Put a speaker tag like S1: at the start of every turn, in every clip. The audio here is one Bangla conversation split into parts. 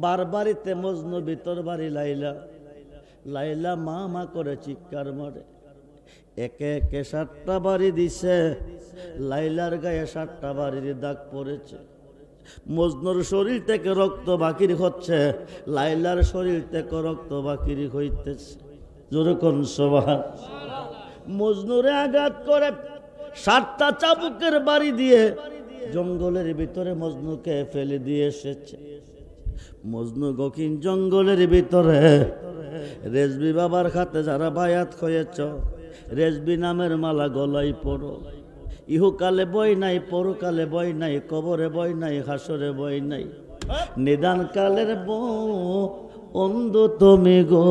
S1: বারবারিতে মজনু ভিতর বাড়ি লাইলা, লাইলা মা মা করে চিৎকার মারে। একে একে 7টা বাড়ি দিছে, লাইলার গায়ে 7টা বাড়ির দাগ পড়েছে। মজনুর শরীর থেকে রক্ত বাকির হচ্ছে, লাইলার শরীর থেকে রক্ত বাকির হইতেছে। জোরে কোন সুবহান। মজনুরে আঘাত করে 7টা চাবুকের বাড়ি দিয়ে জঙ্গলের ভিতরে মজনুকে ফেলে দিয়ে এসেছে। মজনু গকিন জঙ্গলের ভিতরে রেজবি বাবার খাতে যারা বায়াত হয়েছ, রেজবি নামের মালা গলায় পড়ো। ইহুকালে বই নাই, পরকালে বই নাই, কবরে বই নাই, হাসরে বই নাই। নিদান কালের বন্ধু তুমি গো,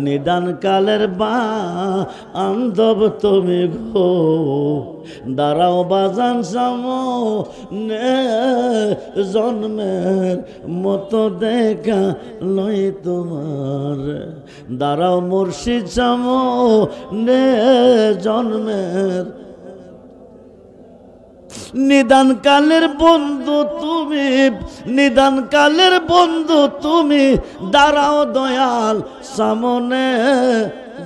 S1: নিদান কালের বান্ধব তুমি গো। দাঁড়াও বাজান সামনে, জন্মের মতো দেখা লই তোমার। দাঁড়াও মুর্শিদ সামনে, জন্মের নিদান কালের বন্ধু তুমি, নিদান কালের বন্ধু তুমি। দাঁড়াও দয়াল সামনে,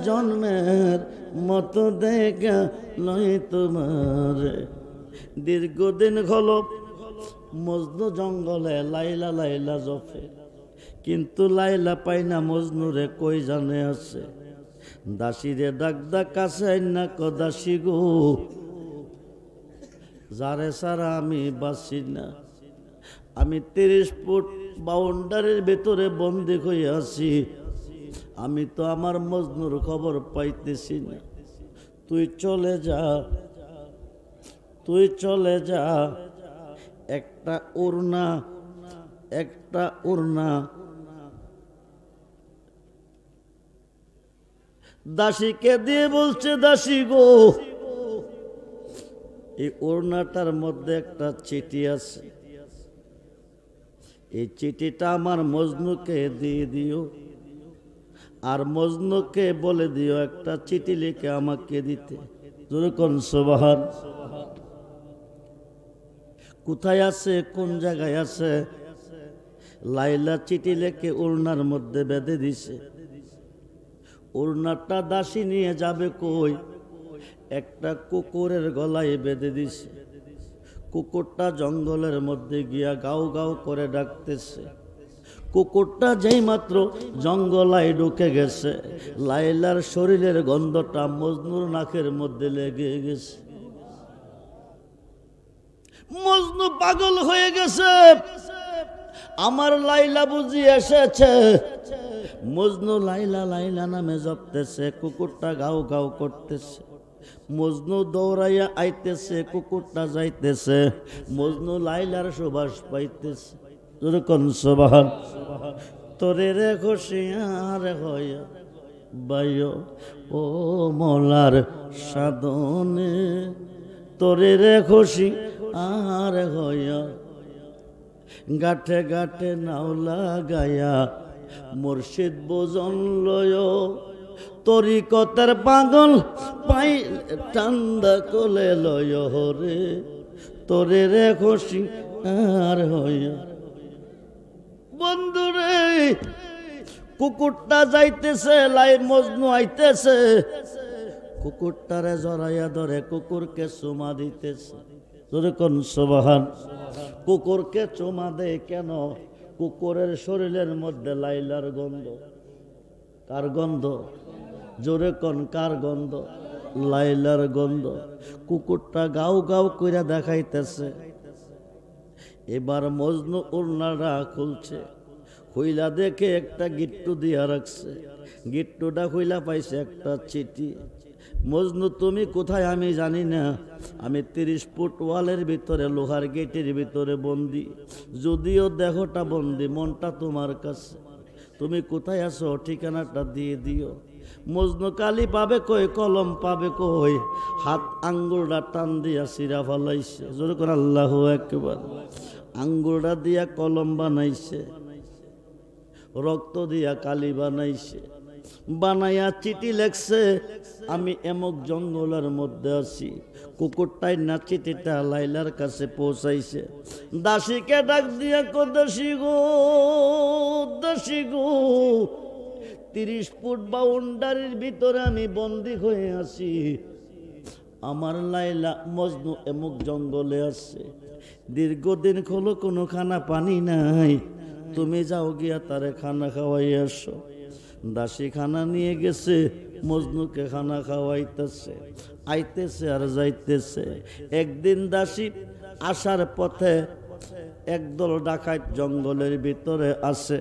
S1: জন্মের মতো দেখা নয় তোমার। দীর্ঘদিন হলো মজনু জঙ্গলে লাইলা লাইলা জপে, কিন্তু লাইলা পাই না মজনুরে, কই জানে আছে। দাসীরে ডাক ডাক কাছে না ক দাসী গো, যারে সারা আমি বাঁচি না। আমি 30 ফুট বাউন্ডারির ভেতরে বন্দি হয়ে আছি, আমি তো আমার মজনুর খবর পাইতেছি না। তুই চলে যা, তুই চলে যা। একটা ওড়না, একটা ওড়না দাসীকে দিয়ে বলছে, দাসী গো, এই ওড়নাটার মধ্যে একটা চিঠি আছে, এই চিঠিটা আমার মজনুকে দিয়ে দিও, আর মজনুকে বলে দিও একটা চিঠি লিখে আমাকে দিতে। যেরকম সুবহান। কোথায় আছে, কোন জায়গায় আছে? লাইলা চিঠি লিখে ওড়নার মধ্যে বেঁধে দিছে। ওড়নাটা দাসী নিয়ে যাবে কই? একটা কুকুরের গলায় বেঁধে দিছে। কুকুরটা জঙ্গলের মধ্যে গিয়া গাও গাও করে ডাকতেছে। কুকুরটা যেই মাত্র জঙ্গলায় ঢুকে গেছে, লাইলার শরীরের গন্ধটা মজনুর নাকের মধ্যে লেগে গেছে। মজনু পাগল হয়ে গেছে, আমার লাইলা বুঝি এসেছে। মজনু লাইলা লাইলা নামে জপতেছে, কুকুরটা গাও গাও করতেছে। মজনু দৌড়াইয়া আইতেছে, কুকুরটা যাইতেছে। মজনু লাইলার সুবাস পাইতেছে। যেরকম সুবহান। তোরে রে খুশিয়ার হইয়া বাইও ও মলার সাধনে, তোরে রে খুশি আর হইয়া গাঠে গাঠে নাও লাগায়া মুর্শিদ বোজন লয়। তরিকতের পাগল পাই ঠান্ডা কোলে লয় রে, তোরে রে খুশি আর হইয়া। বন্ধুরে, কুকুরটা যাইতেছে, লাই মজনু আইতেছে। কুকুরটারে জড়াইয়া ধরে কুকুরকে চুমা দিতেছে। যেরকম সুবহান। কুকুরকে চুমা দেয় কেন? কুকুরের শরীরের মধ্যে লাইলার গন্ধ। কার গন্ধ? জোরে কোন কার গন্ধ? লাইলার গন্ধ। কুকুরটা গাও গাও কইরা দেখাইতেছে। এবার মজনু ওড়নাটা খুলছে, খুইলা দেখে একটা গিট্টু দিয়া রাখছে। গিট্টুটা খুইলা পাইছে একটা চিঠি। মজনু তুমি কোথায় আমি জানি না, আমি 30 ফুট ওয়ালের ভিতরে লোহার গেটের ভিতরে বন্দি। যদিও দেহটা বন্দি, মনটা তোমার কাছে। তুমি কোথায় আছো, ঠিকানাটা দিয়ে দিও। মজনু কালি পাবে কই, কলম পাবে কই? হাত আঙ্গুলটা টান দিয়া সিরা ফালাইছে। জোরে করে আল্লাহু আকবার। আঙ্গুলটা দিয়া কলম বানাইছে, রক্ত দিয়া কালি বানাইছে। বানায়া চিঠি লেখছে, আমি এমক জঙ্গলের মধ্যে আছি। কুকুরটাই না চিঠিটা লাইলার কাছে পৌঁছাইছে। দাসীকে ডাক দিয়া দাসী গো, দাসী গো, 30 ফুট বাউন্ডারির ভিতরে আমি বন্দী হয়ে আছি। আমার লাইলা মজনু এমক জঙ্গলে আছে, দীর্ঘদিন হলো কোনো খানা পানি নাই, তুমি যাও গিয়া তারে খানা খাওয়াই আসো। দাসী খানা নিয়ে গেছে, মজনুকে খানা খাওয়াইতেছে, আইতেছে আর যাইতেছে। একদিন দাসী আসার পথে একদল ডাকাত জঙ্গলের ভিতরে আছে।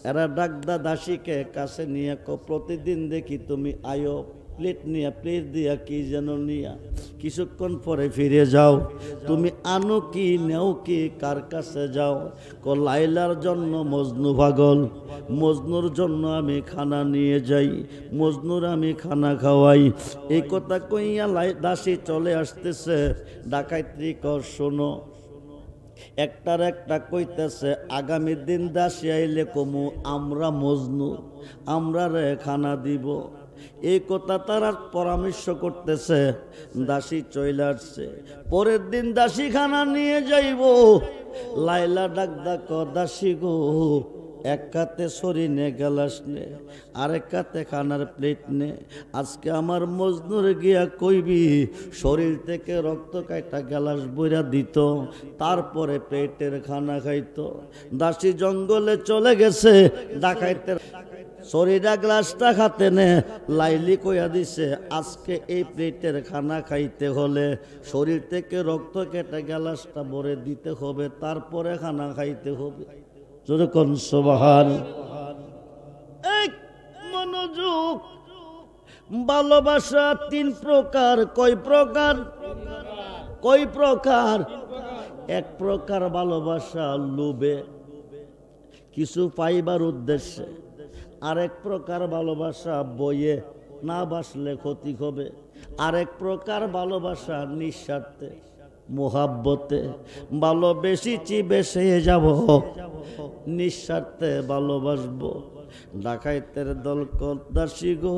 S1: এরা ডাকদা দাসীকে কাছে নিয়ে প্রতিদিন দেখি তুমি আয়ো, প্লেট নিয়া, প্লেট দিয়া কি যেন নিয়া, কিছুক্ষণ পরে ফিরে যাও। তুমি আনো কি, নেও কি, কার কাছে যাও? লাইলার জন্য মজনু পাগল, মজনুর জন্য আমি খানা নিয়ে যাই, মজনুর আমি খানা খাওয়াই। এই কথা কইয়া দাসী চলে আসতেছে। ডাকাইত্রী কর শোনো, একটার একটা কইতেছে, আগামী দিন দাসী আইলে কমু আমরা মজনু, আমরা রে খানা দিব। এই কথা তারা পরামর্শ করতেছে। দাসী চলে আসছে। পরের দিন দাসী খানা নিয়ে যাইব। লাইলা ডাক ডাক দাসী গো, এক কাতে সরি নে, গ্লাস নে, আরেক কাতে খানার প্লেট নে। আজকে আমার মজনুর গিয়া কইবি শরীর থেকে রক্ত কাইটা গ্লাস বইরা দিত, তারপরে পেটের খানা খাইতো। দাসী জঙ্গলে চলে গেছে, ডাকাইতে শরীরা গ্লাসটা খাতে নে। লাইলি কইয়া দিছে, আজকে এই প্লেটের খানা খাইতে হলে শরীর থেকে রক্ত কেটে গ্লাসটা ভরে দিতে হবে, তারপরে খানা খাইতে হবে। যেরকম সুবহান। এক মনোযোগ। ভালোবাসা 3 প্রকার। কয় প্রকার? কয় প্রকার? এক প্রকার ভালোবাসা লোভে, কিছু পাইবার উদ্দেশ্যে। আরেক প্রকার ভালোবাসা বইয়ে, না বাসলে ক্ষতি হবে। আরেক প্রকার ভালোবাসা নিঃস্বার্থে, মোহাব্বতে। ভালোবেসেছি বেসে যাব, নিঃস্বার্থে ভালোবাসবো। ডাকাইতের দল দাসী গো,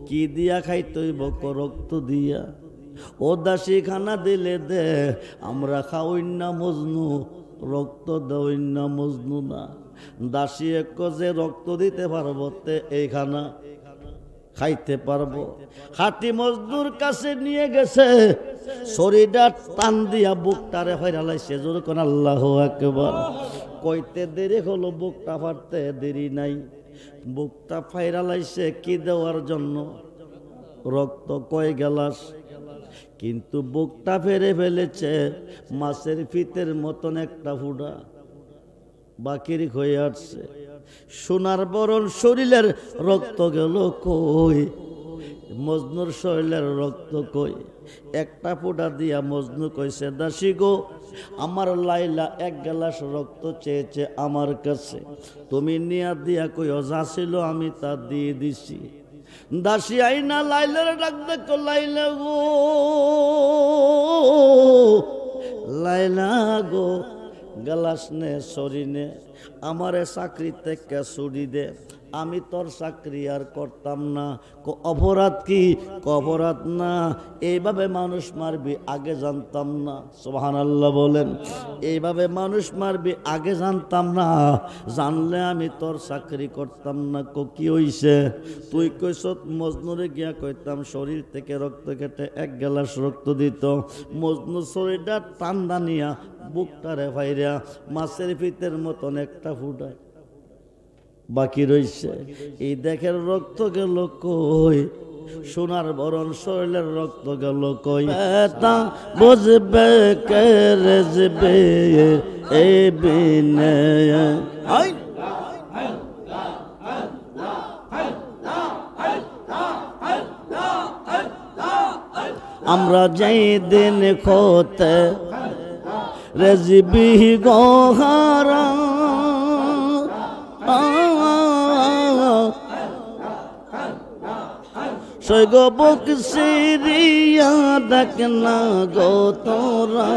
S1: কি দিয়া খাইতইব রক্ত দিয়া। ও দাসী খানা দিলে দে, আমরা খাওই না মজনু, রক্ত দেওই না মজনু না। দাসী এক যে রক্ত দিতে পারবো তে এই খানা খাইতে পারবো। হাতি মজদুর কাছে নিয়ে গেছে, শরীরটা টান দিয়া বুকটারে হইরালাইছে। জোরে কোন আল্লাহু আকবার। কইতে দেরি হলো, বুকটা ফাটতে দেরি নাই। বুকটা ফাইরালাইছে কি দেওয়ার জন্য? রক্ত কয় গ্লাস। কিন্তু বুকটা ফেরে ফেলেছে মাছের ফিতের মতন একটা ফুটা বাকির হয়ে আসছে। সোনার বরণ শরীরের রক্ত গেল কই? মজনুর শরীরের রক্ত কই? একটা ফোঁটা দিয়া মজনু কইছে, দাসী গো, আমার লাইলা 1 গ্লাস রক্ত চেয়েছে আমার কাছে, তুমি নিয়া দিয়া কইও যা ছিল আমি তা দিয়ে দিছি। দাসী আইনা লাইলার ডাক দেখো, লাইলা গো, লাইলা গো, গ্লাস নে, সরি নে, আমারে চাকরি থেকে ছুটি দে, আমি তোর চাকরি আর করতাম না। অপরাধ কি? অপরাধ না, এইভাবে মানুষ মারবি আগে জানতাম না। সুবহানাল্লাহ বলেন। এইভাবে মানুষ মারবি আগে জানতাম না, জানলে আমি তোর চাকরি করতাম না। কি হইছে? তুই কইস মজনুরে গিয়া কইতাম শরীর থেকে রক্ত কেটে 1 গ্লাস রক্ত দিত। মজনু শরীরটা টান্দা নিয়া বুকটারে ফাইরা মাছের ফিতের মতন একটা ফুটা বাকি রইছে। এই দেখের রক্ত গেল কই? সোনার বরণ শরীরের রক্ত গেল কই? তা বুঝবে কে রেজবে এ বিনে। আমরা যেই দিন খোতে রেজবি গোহারা, সৈগ বুক সিরিয়া ডাক না গো তোরা।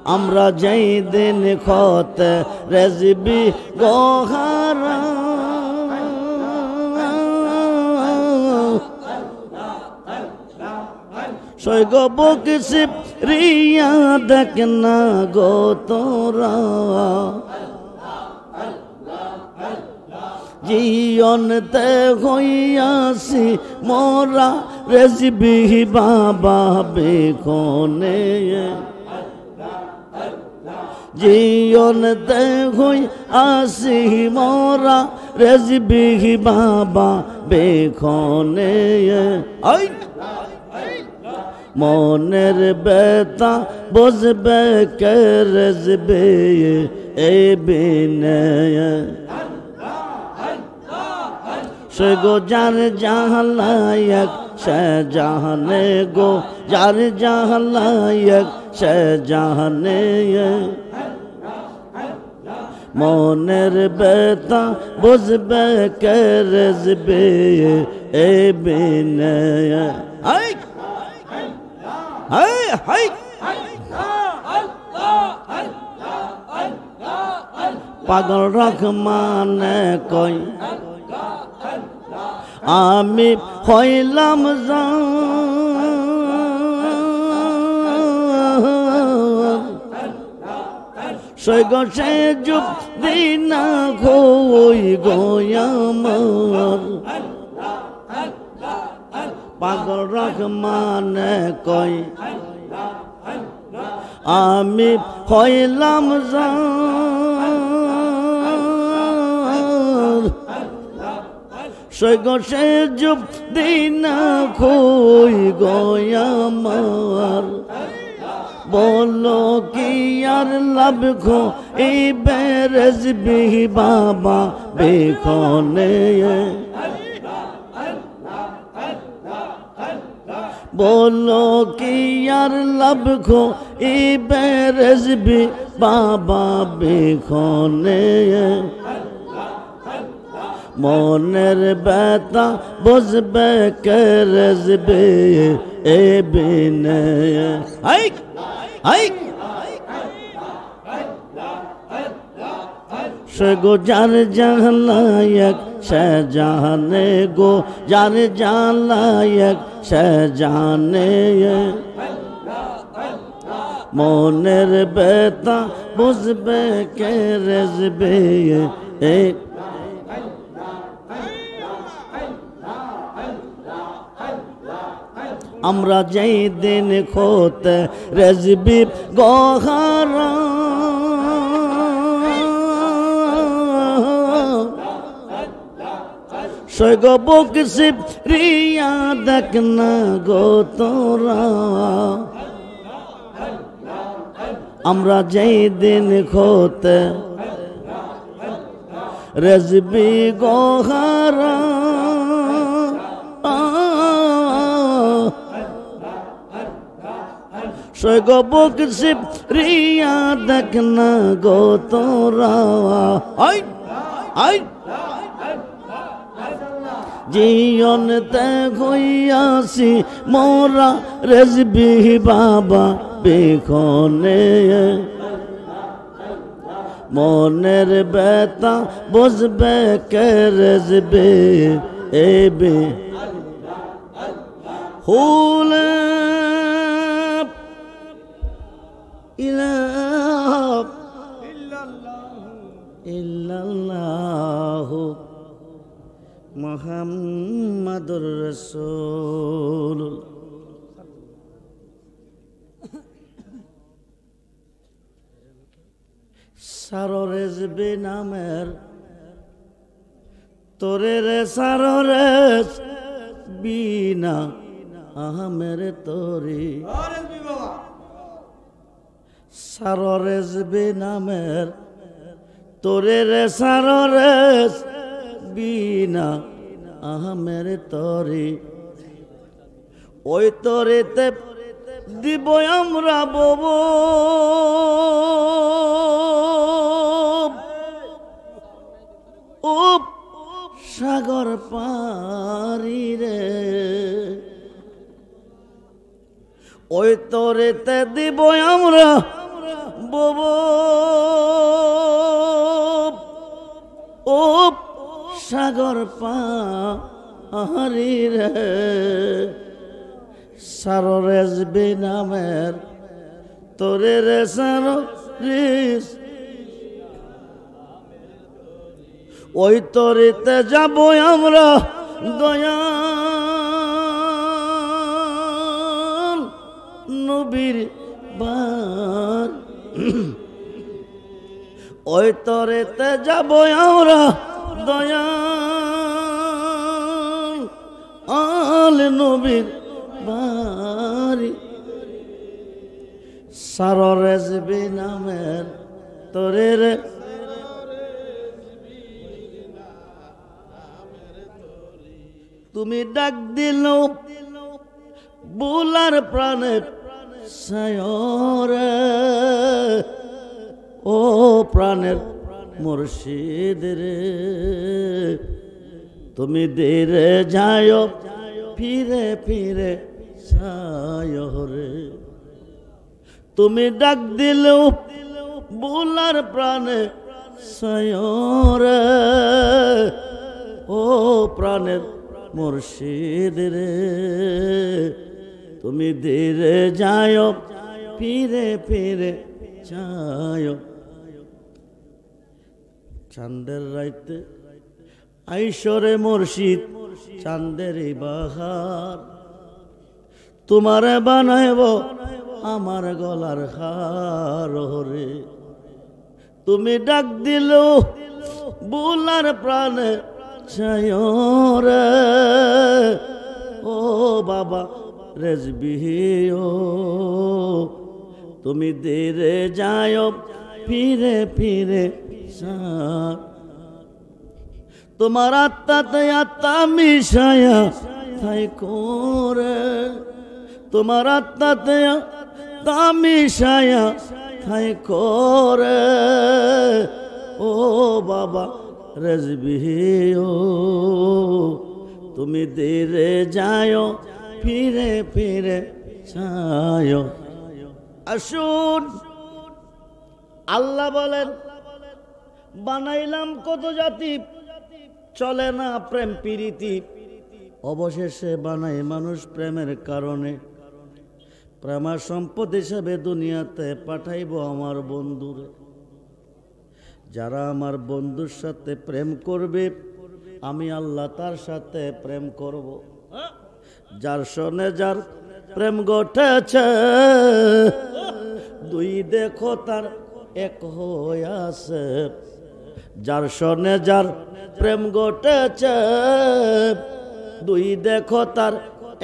S1: আমরা যেই দিন খতে রেজবি গোহারা সৈগ বকসি রিয়া দেখ না গো তোরা জীবনতে হইয়াছি মোরা রেজবি বাবা বেখনে জীবনতে হইয়াছি মোরা রেজবি বাবা বেখনে মনের বেতা বুঝবে কে রেজবে এই বিনয় সে গো যার জাহালায়ক সে জাহানে গো যার জাহালায়ক সে জাহানে মনের বেতা বুঝবে কে রেজবে এই বিনয় পাগল রহমান কই আমি হইলাম সৈগ সে যুগ দিনা হই গোয়ামর পাগল রহমান কই আমি হইলাম সৈগ সে যুগ দিনা খুই গোয়ামার বলো কি আর লাভ খো এই বেরেজবি বাবা বেখনে বলো কি আর লাভ খো এই বেরেজবি বাবা বেখনে মনের বেতা বুঝবে কে রেজবে এ বিনয় সে গো যার জাহালায়ক সে জানে গো যার জাহালায়ক সে জানে মনের বেতা বুঝবে কে রেজবে এ আমরা যেই দিন খোতে রেজবি গোহারা সৈগ বকসি রিয়া দেখ না গো তোরা আমরা যেই দিন খোতে রেজবি গোহারা সৈগ বকসি রিয়া দেখ না গো তোরা জীবনতে হইয়াছি মোরা রেজবি বাবা বেখনে মনের বেতা বুঝবে কে রেজবে এবে হুলে ইল্লাল্লাহু মুহাম্মাদুর রাসূল সাররেজবে নামের তোরে রে সাররেজ বিনা আহমের তোরে সাররেজবে নামের তোরে রে সাররেজ বিনা আহমের তরে ওই তরেতে দিব আমরা বব ও সাগর পারি রে ওই তরেতে দিব আমরা বব ও সাগর পাহাড়ি রে সাররেজবি নামের তোরে রে সারিস ওই তরিতে যাব আমরা দয়াল নবীর বার ওই তরিতে যাব আমরা দয়াল আল নবীর বাড়ি সাররেজবি নামের তোরে রে তুমি ডাক দিল বুলার প্রাণে সায়রে ও প্রাণের মুর্শিদ রে তুমি ধীরে যায় ফিরে ফিরে সায়রে তুমি ডাক দিল বুলার প্রাণে সায়রে ও প্রাণের মুর্শিদ রে তুমি ধীরে যায় ফিরে ফিরে যায় চাঁদের রাইতে আইসরে মুর্শিদ চাঁদের বাহার তোমারে বানাইব আমার গলার হার রে তুমি ডাক দিল বুলার প্রাণে ছায়রে ও বাবা রেজবি ও তুমি ধীরে যায় ফিরে ফিরে তোমার আত্মাতে আত্মা মিশায়া তাই করে তোমার আত্মাতে আত্মা মিশায়া তাই করে ও বাবা রেজবি ও তুমি ধীরে যায় ফিরে ফিরে যায় আসুন আল্লাহ বলেন বানাইলাম কত জাতি চলে না প্রেম প্রীতি অবশেষে বানাই মানুষ প্রেমের কারণে প্রেমা সম্পদ হিসাবে দুনিয়াতে পাঠাইব আমার বন্ধুরে যারা আমার বন্ধুর সাথে প্রেম করবে আমি আল্লাহ তার সাথে প্রেম করব যার সনে যার প্রেম ঘটেছে দুই দেখো তার এক হয়ে আছে যার সনে যার প্রেম ঘটেছে দুই দেখো তার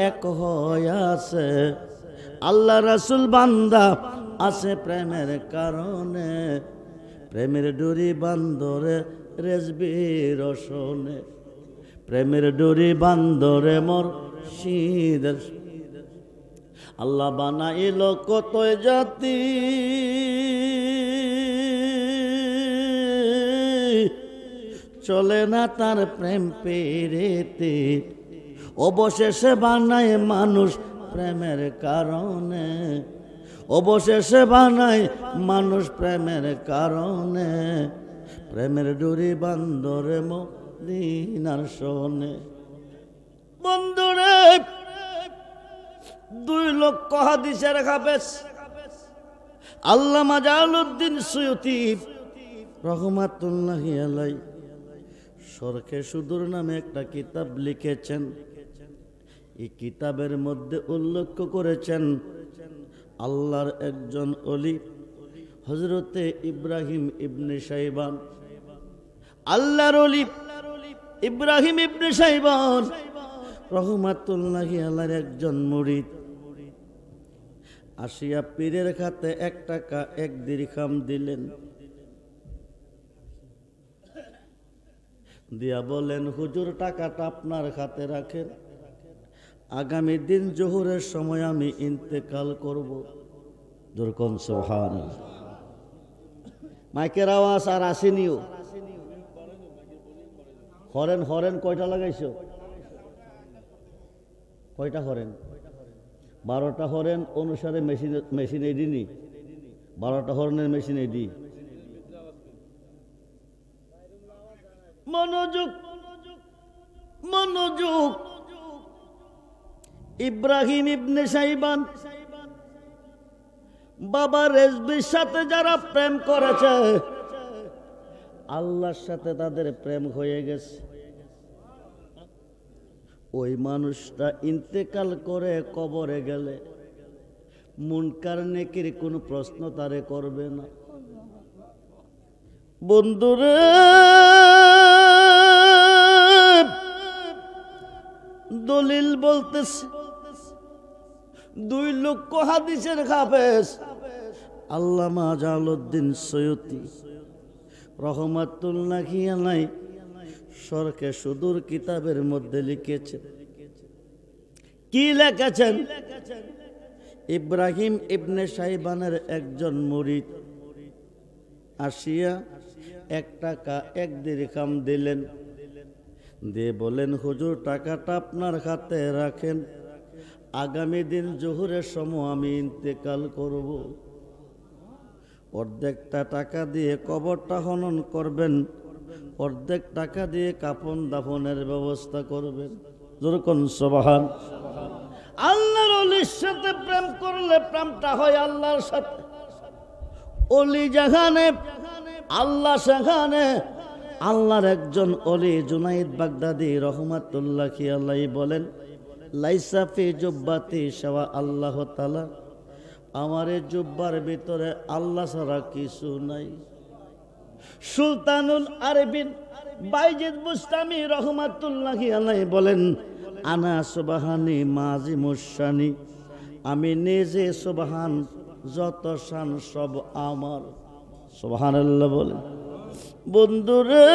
S1: এক হয়ে আছে আল্লাহ রাসূল বান্দা আছে প্রেমের কারণে প্রেমের ডুরি বান্দরে রেজবি রসনে প্রেমের ডুরি বান্দরে মোর শীদের আল্লাহ বানাইল কত জাতি চলে না তার প্রেম পেরেতে অবশেষে বানায় মানুষ প্রেমের কারণে অবশেষে বানায় মানুষ প্রেমের কারণে প্রেমের ডুরি বান্দরে মদিনার শোনে বন্ধুরে 2 লক্ষ হাদিসের হাফেজ আল্লামা জালালউদ্দিন সুয়ুতি রহমাতুল্লাহি আলাইহি শরকে সুদূর নামে একটা কিতাব লিখেছেন এই কিতাবের মধ্যে উল্লেখ করেছেন আল্লাহর একজন ওলি হযরতে ইব্রাহিম ইবনে শাইবান আল্লাহর ওলি ইব্রাহিম ইবনে শাইবান রহমাতুল্লাহি আলাইহির একজন মুরিদ আসিয়া পীরের খাতে 1 টাকা 1 দিরহাম দিলেন দিয়া বলেন হুজুর টাকাটা আপনার খাতে রাখেন আগামী দিন জোহরের সময় আমি ইন্তেকাল করব যেরকম সুবহানাল্লাহ মাইকের আওয়াজ আর আসেনিও হরেন হরেন কয়টা লাগাইছো কয়টা হরেন 12টা হরেন অনুসারে মেশিনে দিনি 12টা হর্নের মেশিন এডি। মনোযোগ, মনোযোগ। ইব্রাহিম ইবনে শাইবান বাবা রেজবির সাথে যারা প্রেম করেছে, আল্লাহর সাথে তাদের প্রেম হয়ে গেছে। ওই মানুষটা ইন্তেকাল করে কবরে গেলে মুনকার নেকির কোনো প্রশ্ন তারে করবে না। বন্ধুরে, দলিল বলতেছে 2 লক্ষ হাদিসের হাফেজ আল্লামা জালালউদ্দিন সৈয়দী রহমাতুল্লাহি আলাইহি শরকে সুদূর কিতাবের মধ্যে লিখেছেন। কি লিখেছেন? ইব্রাহিম ইবনে শাইবানের একজন মুরিদ আসিয়া 1 টাকা 1 দিরহাম দিলেন, দিয়ে বলেন, হুজুর টাকাটা আপনার হাতে রাখেন, আগামী দিন জোহরের সময় আমি ইন্তেকাল করব। অর্ধেকটা টাকা দিয়ে কবরটা খনন করবেন, অর্ধেক টাকা দিয়ে কাফন দাফনের ব্যবস্থা করবেন। যেরকম সুবহান। আল্লাহর ওলির সাথে প্রেম করলে প্রেমটা হয় আল্লাহর সাথে। ওলি যেখানে আল্লাহ সেখানে। আল্লাহর একজন ওলি জুনাইদ বাগদাদি রহমাতুল্লাহি আলাইহি বলেন, লাইসা ফি জুব্বাতি শাওয়া আল্লাহ তাআলা, আমার এই জুব্বার ভিতরে আল্লাহ ছাড়া কিছু নাই। সুলতানুল আরবিন বাইজিদ বুস্তামি রহমাতুল্লাহি আলাইহি বলেন, আনা সুবহানি মাজি মুশানি, আমি নিজে সুবহান, যত শান সব আমার। সুবহানাল্লাহ বলেন। বন্ধুরে,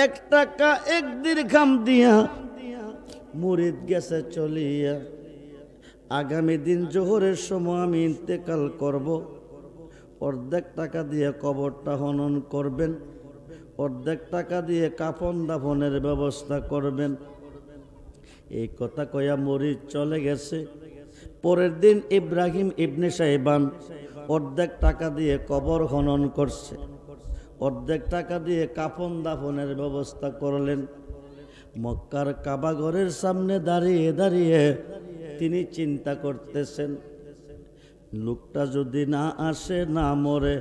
S1: 1 টাকা 1 দিরহাম দিয়া মুরিদ গেছে চলিয়া, আগামী দিন জোহরের সময় আমি ইন্তেকাল করব। অর্ধেক টাকা দিয়ে কবরটা খনন করবেন, অর্ধেক টাকা দিয়ে কাফন দাফনের ব্যবস্থা করবেন। এই কথা কয়া মুরিদ চলে গেছে। পরের দিন ইব্রাহিম ইবনে শাইবান অর্ধেক টাকা দিয়ে কবর খনন করছে, অর্ধেক টাকা দিয়ে কাফন দাফনের ব্যবস্থা করলেন। মক্কার কাবা ঘরের সামনে দাঁড়িয়ে দাঁড়িয়ে তিনি চিন্তা করতেছেন, লোকটা যদি না আসে, না মরে,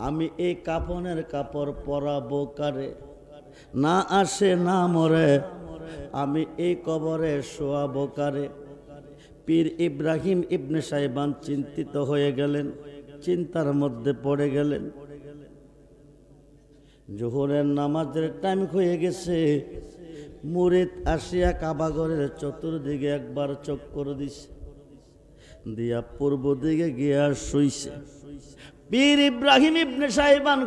S1: আমি এই কাফনের কাপড় পরাবো কারে? না আসে, না মরে, আমি এই কবরে শোয়াবো কারে? পীর ইব্রাহিম ইবনে শাইবান চিন্তিত হয়ে গেলেন, চিন্তার মধ্যে পড়ে গেলেন। জোহরের নামাজের টাইম হয়ে গেছে। মুরিদ আসিয়া কাবাঘরের চতুর্দিকে একবার চক্কর দিছে, দিয়া পূর্ব দিকে গিয়া শুইছে। পীর ইব্রাহিম ইবনে শাইবান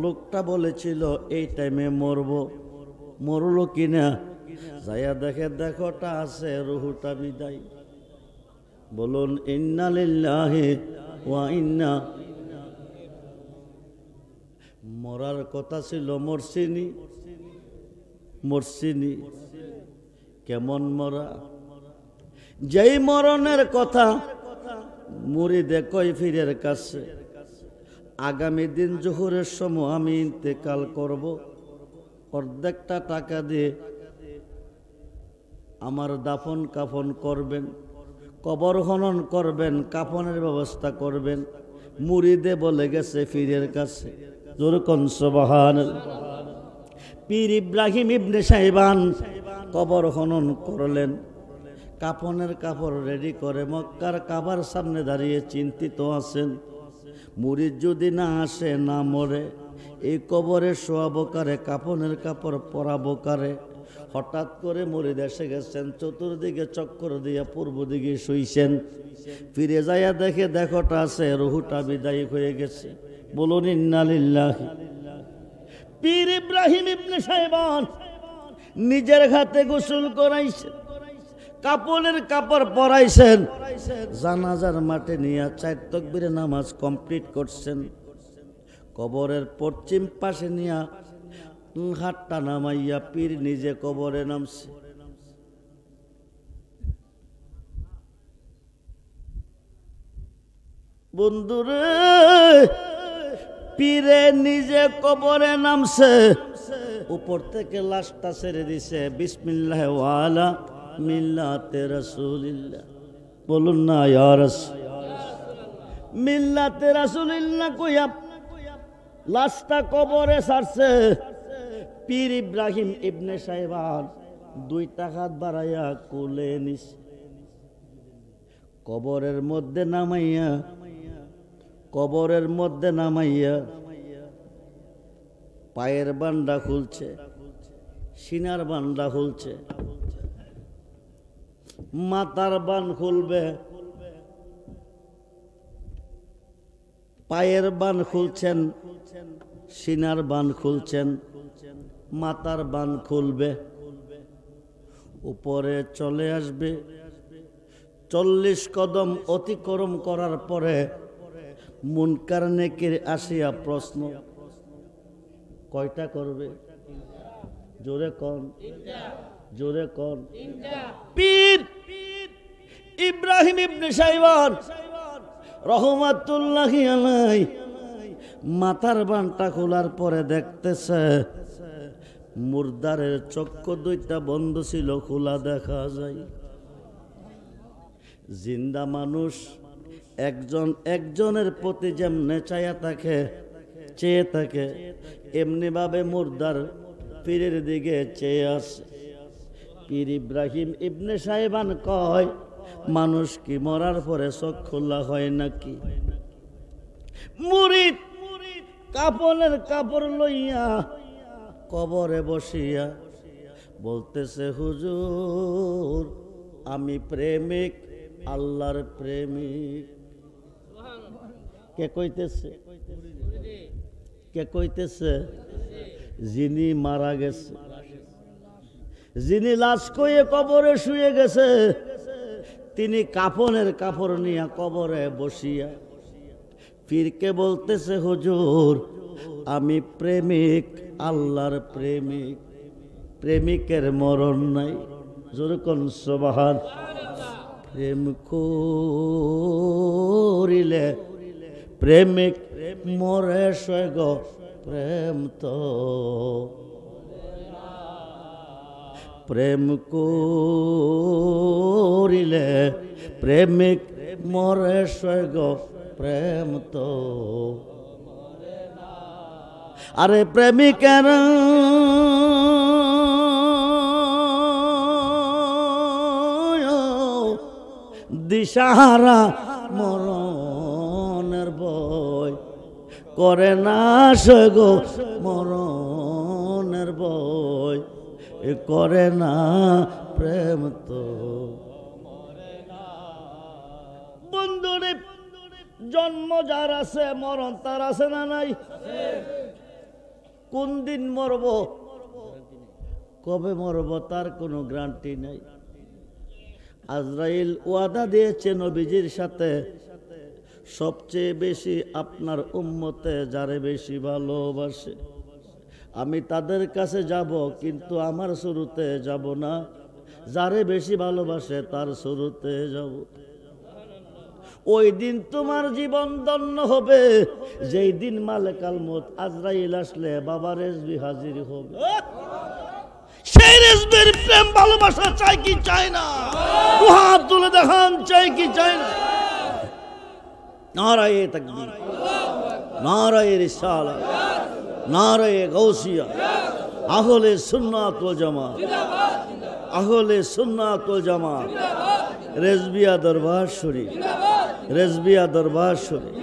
S1: লোকটা বলেছিল এই টাইমে মরব, মরলো কিনা? যাইয়া দেখে, দেখোটা আছে, রুহুটা বিদায়। বলুন ইন্না লিল্লাহি ওয়া ইন্না। মরার কথা ছিল, মরছিনি, মরছিনি। কেমন মরা? যেই মরণের কথা মুরিদে কয় পীরের কাছে, আগামী দিন জোহরের সময় আমি ইন্তেকাল করব, অর্ধেকটা টাকা দিয়ে আমার দাফন কাফন করবেন, কবর খনন করবেন, কাফনের ব্যবস্থা করবেন। মুরিদে বলে গেছে পীরের কাছে। যেরকম সুবহানাল্লাহ। পীর ইব্রাহিম ইবনে শাইবান কবর খনন করলেন, কাফনের কাপড় রেডি করে মক্কার কাবার সামনে দাঁড়িয়ে চিন্তিত আছেন, মুরিদ যদি না আসে, না মরে, এই কবরে শোয়াবো কারে, কাফনের কাপড় পরাবো কারে? হঠাৎ করে মুরিদ এসে গেছেন, চতুর্দিকে চক্কর দিয়া পূর্ব দিকে শুইছেন। ফিরে যাইয়া দেখে, দেখোটা আছে, রুহুটা বিদায় হয়ে গেছে। বলুন ইন্না লিল্লাহি। পীর ইব্রাহিম ইবনে শাইবান নিজের হাতে গোসল করাইছেন, কাপড়ের কাপড় পরাইছেন, জানাজার মাঠে নিয়ে 4 তাকবীরে নামাজ কমপ্লিট করছেন। কবরের পশ্চিম পাশে নিয়ে হাতটা নামাইয়া পীর নিজে কবরে নামছে। বন্ধুরে পীরে নিজে কবরে নামছে, উপর থেকে লাশটা ছেড়ে দিছে, বিসমিল্লাহ ওয়ালা মিল্লাতে রাসূলিল্লাহ। বলুন না ইয়া রাসূল, মিল্লাতে রাসূলিল্লাহ কইয়া লাশটা কবরে ছাড়ছে। পীর ইব্রাহিম ইবনে সাইবান 2টা হাত বাড়াইয়া কোলে নিছে, কবরের মধ্যে নামাইয়া, কবরের মধ্যে নামাইয়া পায়ের বান্ডা খুলছে, সিনার বান্ডা খুলছে, মাথার বান খুলবে, পায়ের বান খুলছেন, সিনার বান খুলছেন, মাথার বান খুলবে, উপরে চলে আসবে। 40 কদম অতিক্রম করার পরে মুনকার নেকির আসিয়া প্রশ্ন, কয়টা করবে? জোরে কোন, জোরে কোন। পীর ইব্রাহিম ইবনে সাইবান রহমাতুল্লাহি আলাইহি মাথার বানটা খোলার পরে দেখতেছে মুর্দারের চক্ষু 2টা বন্ধ ছিল, খোলা দেখা যায়। জিন্দা মানুষ একজন একজনের প্রতি যেমনে চেয়ে থাকে, এমনি ভাবে মুর্দার পীরের দিকে চেয়ে আসে। পীর ইব্রাহিম ইবনে সাইবান কয়, মানুষ কি মরার পরে চোখ খোলা হয় নাকি? মুরিদ কাপনের কাপড় লইয়া কবরে বসিয়া বলতেছে, হুজুর আমি প্রেমিক, আল্লাহর প্রেমিক। কে কইতেছে? কে কইতেছে? যিনি মারা গেছে, যিনি লাশ কইয়ে কবরে শুয়ে গেছে, তিনি কাফনের কাপড় নিয়ে কবরে বসিয়া পীরকে বলতেছে, হুজুর আমি প্রেমিক, আল্লাহর প্রেমিক, প্রেমিকের মরণ নাই। যেরকম সুবহান। প্রেম করিলে প্রেমিক মরে সৈগ, প্রেম তো প্রেম করিলে প্রেমিক মরে সৈগ, প্রেম তো। আরে প্রেমিকের দিশাহারা মরণের বই করে না সৈগ, মরণের বই করে না, প্রেম তো। বন্ধুরে জন্ম যার আছে, মরণ তার আছে না নাই? কোন দিন মরব, কবে মরব তার কোনো গ্যারান্টি নাই। আজরাইল ওয়াদা দিয়েছে নবীজির সাথে, সবচেয়ে বেশি আপনার উম্মতে যারে বেশি ভালোবাসে আমি তাদের কাছে যাব, কিন্তু আমার শুরুতে যাব না, যারে বেশি ভালোবাসে তার শুরুতে যাব। ওই দিন তোমার জীবন ধন্য হবে, যেই দিন মালেকাল মউত আজরাইল আসলে বাবা রেজবি হাজির হবে। সেই রেজবির প্রেম ভালোবাসা চাই কি চাই না? হাত তুলে দেখান, চাই কি চাই না? নারায়ে তাকবীর, নারায়ে রিসালাত, নারায়ে গাউসিয়া, আহলে সুন্নাত ওয়াল জামাত, আহলে সুন্নাত ওয়াল জামাত, রেজবিয়া দরবার শরীফ, রেজবিয়া দরবার শরীফ।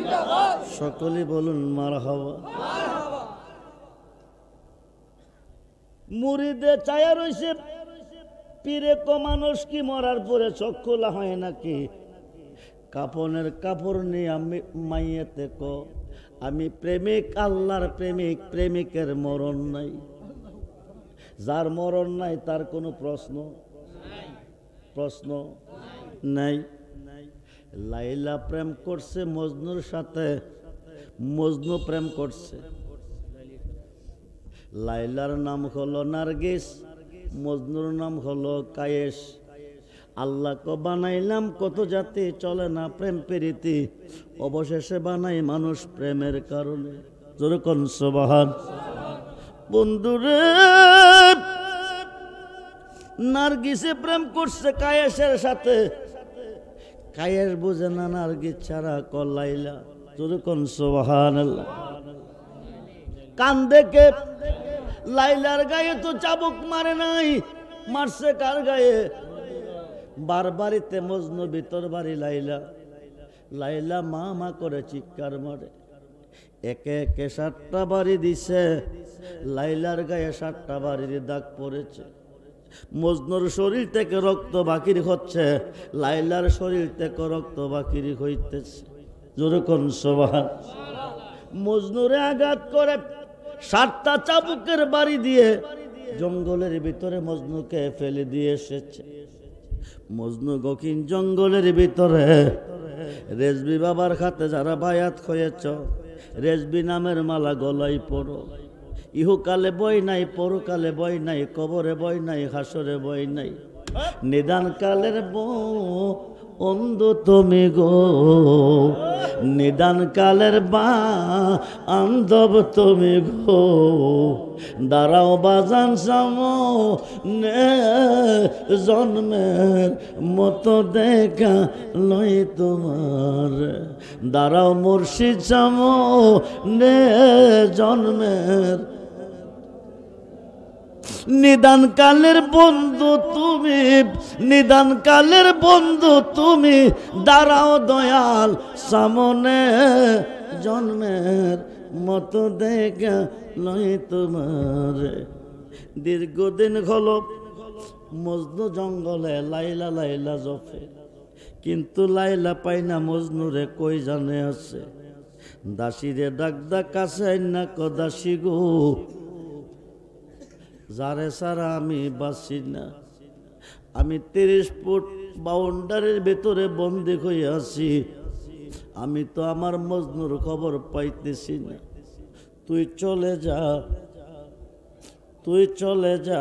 S1: সকলে বলুন মারহাবা। মুরিদে চায়া রইছে, পীরে কো মানুষ কি মরার পরে চোখ খোলা হয় নাকি? কাপনের কাপড় নিয়ে আমি মাইয়েতে কো, আমি প্রেমিক, আল্লাহর প্রেমিক, প্রেমিকের মরণ নাই। যার মরণ নাই তার কোনো প্রশ্ন নাই। লাইলা প্রেম করছে মজনুর সাথে, মজনু প্রেম করছে। লাইলার নাম হলো নার্গিস, মজনুর নাম হলো কায়েস। আল্লাহ কো বানাইলাম কত জাতি, চলে না প্রেম প্রীতি, অবশেষে বানাই মানুষ প্রেমের কারণে। জোরে কোন সুবহান। বন্ধুরে, নার্গিসে প্রেম করছে কায়েসের সাথে, কায়েস বুঝে না নার্গিস ছাড়া লাইলা। জোরে কোন সুবহানাল্লাহ। কান দেখে লাইলার গায়ে তো চাবুক মারে নাই, মারছে কার গায়ে? বারবারিতে মজনু ভিতর বাড়ি লাইলা। লাইলা মা মা করে চিৎকার মারে, একে একে 7টা বাড়ি দিছে। লাইলার গায়ে 7টা বাড়ির দাগ পড়েছে। মজনুর শরীর থেকে রক্ত বাকির হচ্ছে, লাইলার শরীর থেকে রক্ত বাকির হইতেছে। জোরে কোন সুবহান। মজনুরে আঘাত করে 7টা চাবুকের বাড়ি দিয়ে জঙ্গলের ভিতরে মজনুকে ফেলে দিয়ে এসেছে। মজনু গকিন জঙ্গলের ভিতরে রেজবি বাবার খাতে যারা বায়াত হয়েছ, রেজবি নামের মালা গলায় পড়ো। ইহুকালে বই নাই, পরকালে বই নাই, কবরে বই নাই, হাসরে বই নাই। নিদান কালের অন্ধ তুমি গো, নিদান কালের আন্ধব তুমি গো। দাঁড়াও বাজান সামনে, জন্মের মতো দেখা লই তোমার। দাঁড়াও মুর্শিদ সামনে, জন্মের। নিদান কালের বন্ধু তুমি, নিদান কালের বন্ধু তুমি, দাঁড়াও দয়াল সামনে, জন্মের মতো দেখা নয় তোমার। দীর্ঘদিন হলো মজনু জঙ্গলে লাইলা লাইলা জপে, কিন্তু লাইলা পাই না মজনুরে, কই জানে আছে। দাসীরে ডাক ডাক কাছে না ক দাসী গো, যারে সারা আমি বাঁচি না। আমি 30 ফুট বাউন্ডারির ভেতরে বন্দি হয়ে আছি, আমি তো আমার মজনুর খবর পাইতেছি না। তুই চলে যা, তুই চলে যা।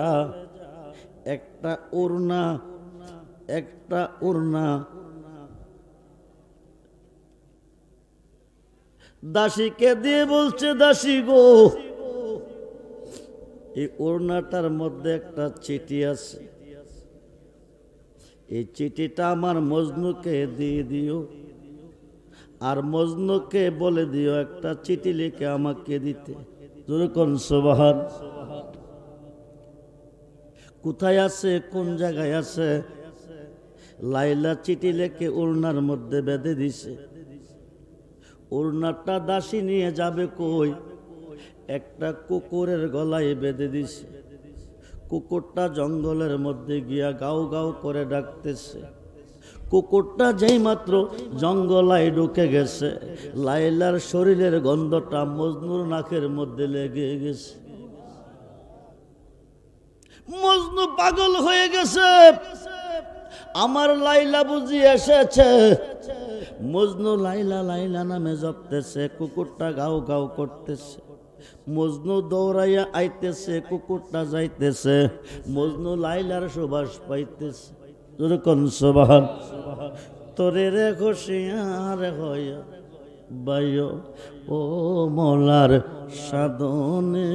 S1: একটা ওড়না, একটা ওড়না দাসীকে দিয়ে বলছে, দাসী গো, এই ওড়নাটার মধ্যে একটা চিঠি আছে, এই চিঠিটা আমার মজনুকে দিয়ে দিও, আর মজনুকে বলে দিও একটা চিঠি লিখে আমাকে দিতে। জোরে কোন সুবহান। কোথায় আছে, কোন জায়গায় আছে? লাইলা চিঠি লিখে ওড়নার মধ্যে বেঁধে দিছে। ওড়নাটা দাসী নিয়ে যাবে কই? একটা কুকুরের গলায় বেঁধে দিছে। কুকুরটা জঙ্গলের মধ্যে গিয়া গাও গাও করে ডাকতেছে। কুকুরটা যেই মাত্র জঙ্গলায় ঢুকে গেছে, লাইলার শরীরের গন্ধটা মজনুর নাকের মধ্যে লেগে গেছে। মজনু পাগল হয়ে গেছে, আমার লাইলা বুঝি এসেছে। মজনু লাইলা লাইলা নামে জপতেছে, কুকুরটা গাও গাও করতেছে। মজনু দৌড়াইয়া আইতেছে, কুকুরটা যাইতেছে। মজনু লাইলার সুবাস পাইতেছে। যেরকম সুবহান। তোরে রে খুশিয়ার হইয়া বাইও ও মলার সাধনে,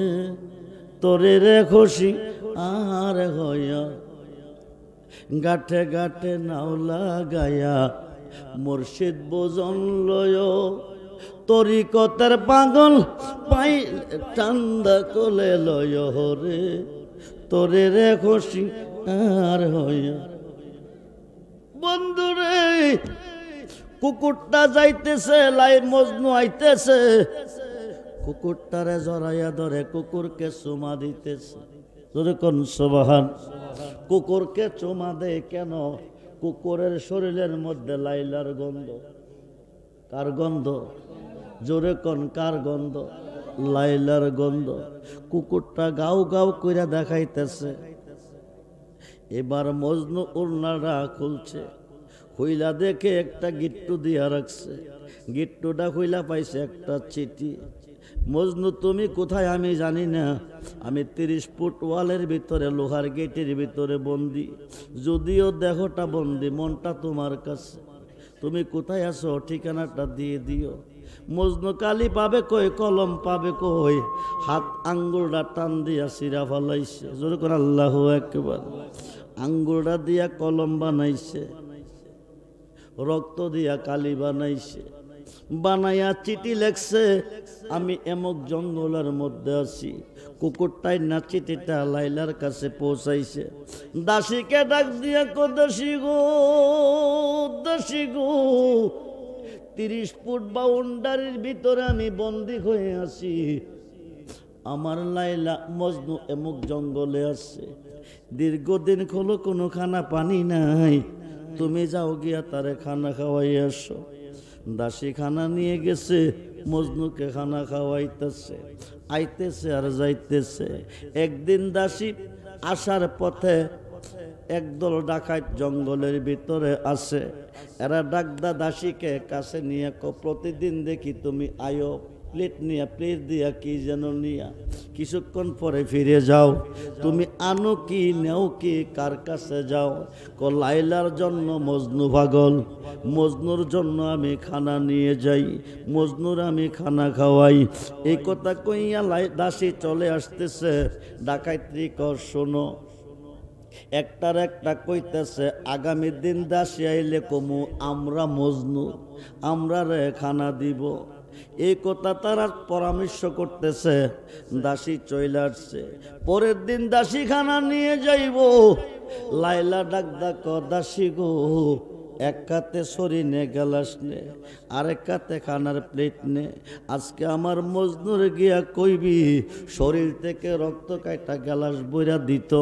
S1: তোরে রে খুশি আর হইয়া গাঠে গাঠে নাও লাগায়া মুর্শিদ বোজন লয়। তরিকতের পাগল পাই ঠান্ডা কোলে লয় রে, তোরে রে খুশি আর হইয়া। বন্ধুরে, কুকুরটা যাইতেছে, লাই মজনু আইতেছে। কুকুরটারে জড়াইয়া ধরে কুকুরকে চুমা দিতেছে। তোরে কোন সুবহান। কুকুরকে চুমা দেয় কেন? কুকুরের শরীরের মধ্যে লাইলার গন্ধ। কার গন্ধ? জোরে কোন কার গন্ধ? লাইলার গন্ধ। কুকুরটা গাও গাও কইরা দেখাইতেছে। এবার মজনু ওড়নাটা খুলছে, খুইলা দেখে একটা গিট্টু দিয়া রাখছে। গিট্টুটা খুইলা পাইছে একটা চিঠি। মজনু তুমি কোথায় আমি জানি না, আমি 30 ফুট ওয়ালের ভিতরে লোহার গেটের ভিতরে বন্দি, যদিও দেহটা বন্দি, মনটা তোমার কাছে, তুমি কোথায় আছো ঠিকানাটা দিয়ে দিও। মজনু কালি পাবে কই, কলম পাবে কই, হাত আঙ্গুলটা টান দিয়া সিরা ফালাইছে, জোরে করে আল্লাহু আকবার। আঙ্গুলটা দিয়া কলম বানাইছে, রক্ত দিয়া কালি বানাইছে, বানাইয়া চিঠি লেখছে, আমি এমক জঙ্গলের মধ্যে আছি। কুকুরটাই না চিঠিটা লাইলার কাছে পৌঁছাইছে। দাসীকে ডাক দিয়া কো, দাসী গো, দাসী গো, 30 ফুট বাউন্ডারির ভিতরে আমি বন্দী হয়ে আছি, আমার লাইলা মজনু এমক জঙ্গলে আছে, দীর্ঘদিন হলো কোনো খানা পানি নাই, তুমি যাও গিয়া তারে খানা খাওয়াই আসো। দাসী খানা নিয়ে গেছে, মজনুকে খানা খাওয়াইতেছে, আইতেছে আর যাইতেছে। একদিন দাসী আসার পথে একদল ডাকাত জঙ্গলের ভিতরে আছে, এরা ডাকদা দাসীকে কাছে নিয়ে প্রতিদিন দেখি তুমি আয়ো, প্লেট নিয়া, প্লেট দিয়া কি যেন নিয়া, কিছুক্ষণ পরে ফিরে যাও, তুমি আনো কি নেও কি, কার কাছে যাও? লাইলার জন্য মজনু পাগল, মজনুর জন্য আমি খানা নিয়ে যাই, মজনুর আমি খানা খাওয়াই। এই কথা কইয়া দাসী চলে আসতেছে। ডাকাইত্রী কর শোনো, একটার একটা কইতেছে, আগামী দিন দাসী আইলে কমু আমরা মজনু, আমরা রে খানা দিব। এই কথা তারা পরামর্শ করতেছে। দাসী চলে আসছে, পরের দিন দাসী খানা নিয়ে যাইব। লাইলা ডাক ডাক, দাসী গো, এক কাতে সরি নে, গ্যালাস নে, আরেক কাতে খানার প্লেট নে, আজকে আমার মজনুর গিয়া কইবি শরীর থেকে রক্ত কাইটা গ্যালাস বইরা দিত,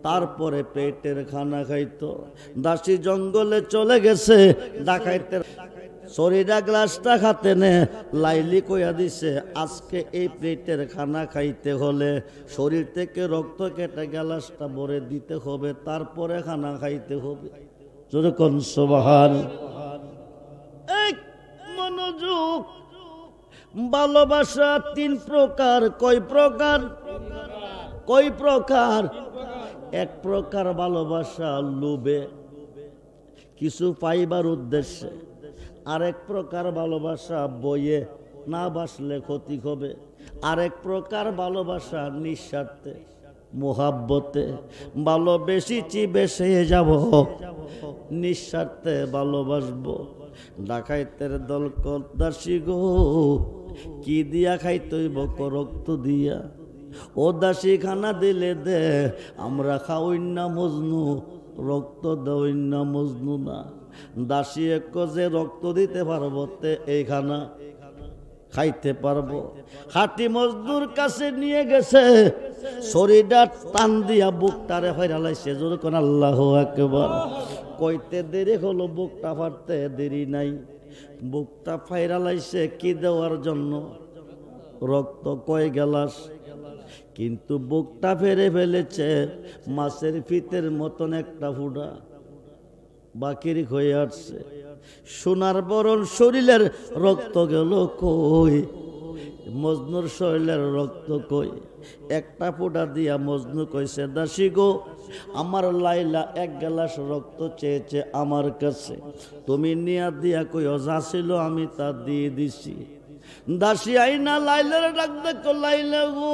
S1: তারপরে পেটের খানা খাইতো। দাসী জঙ্গলে চলে গেছে, ডাকাইতে শরীরা গ্লাসটা খাতে নে। লাইলি কইয়া দিছে, আজকে এই প্লেটের খানা খাইতে হলে শরীর থেকে রক্ত কেটে গ্লাসটা ভরে দিতে হবে, তারপরে খানা খাইতে হবে। জোরে কোন সুবহান। এক মনোযোগ, ভালোবাসা 3 প্রকার। কয় প্রকার? কয় প্রকার? এক প্রকার ভালোবাসা লোভে, কিছু পাইবার উদ্দেশ্যে। আরেক প্রকার ভালোবাসা বইয়ে, না বাসলে ক্ষতি হবে। আরেক প্রকার ভালোবাসা নিঃস্বার্থে, মোহাব্বতে, ভালোবেসেছি বেসে যাব, নিঃস্বার্থে ভালোবাসবো। ডাকাইতের দল দাসী গো, কি দিয়া খাইতইব রক্ত দিয়া, ও দাসী খানা দিলে দে, আমরা খাওই না মজনু, রক্ত দেওই না মজনু না। দাসী এক যে রক্ত দিতে পারবো তে এই খানা খাইতে পারবো। হাতি মজদুর কাছে নিয়ে গেছে, শরীরটা টান দিয়া বুকটারে ফাইরালাইছে। জোরে কোন আল্লাহু আকবার। কইতে দেরি হলো, বুকটা ফাটতে দেরি নাই, বুকটা ফাইরালাইছে কি দেওয়ার জন্য? রক্ত কয় গ্লাস, কিন্তু বুকটা ফেরে ফেলেছে মাছের ফিতের মতন একটা ফুটা বাকির হয়ে আসছে। সোনার বরণ শরীরের রক্ত গেল কই, মজনুর শরীরের রক্ত কই? একটা ফোঁটা দিয়া মজনু কইছে, দাসী গো, আমার লাইলা 1 গ্লাস রক্ত চেয়েছে আমার কাছে, তুমি নিয়া দিয়া কই যা ছিল আমি তা দিয়ে দিছি। দাসী আইনা লাইলার ডাক দেখো, লাইলা গো,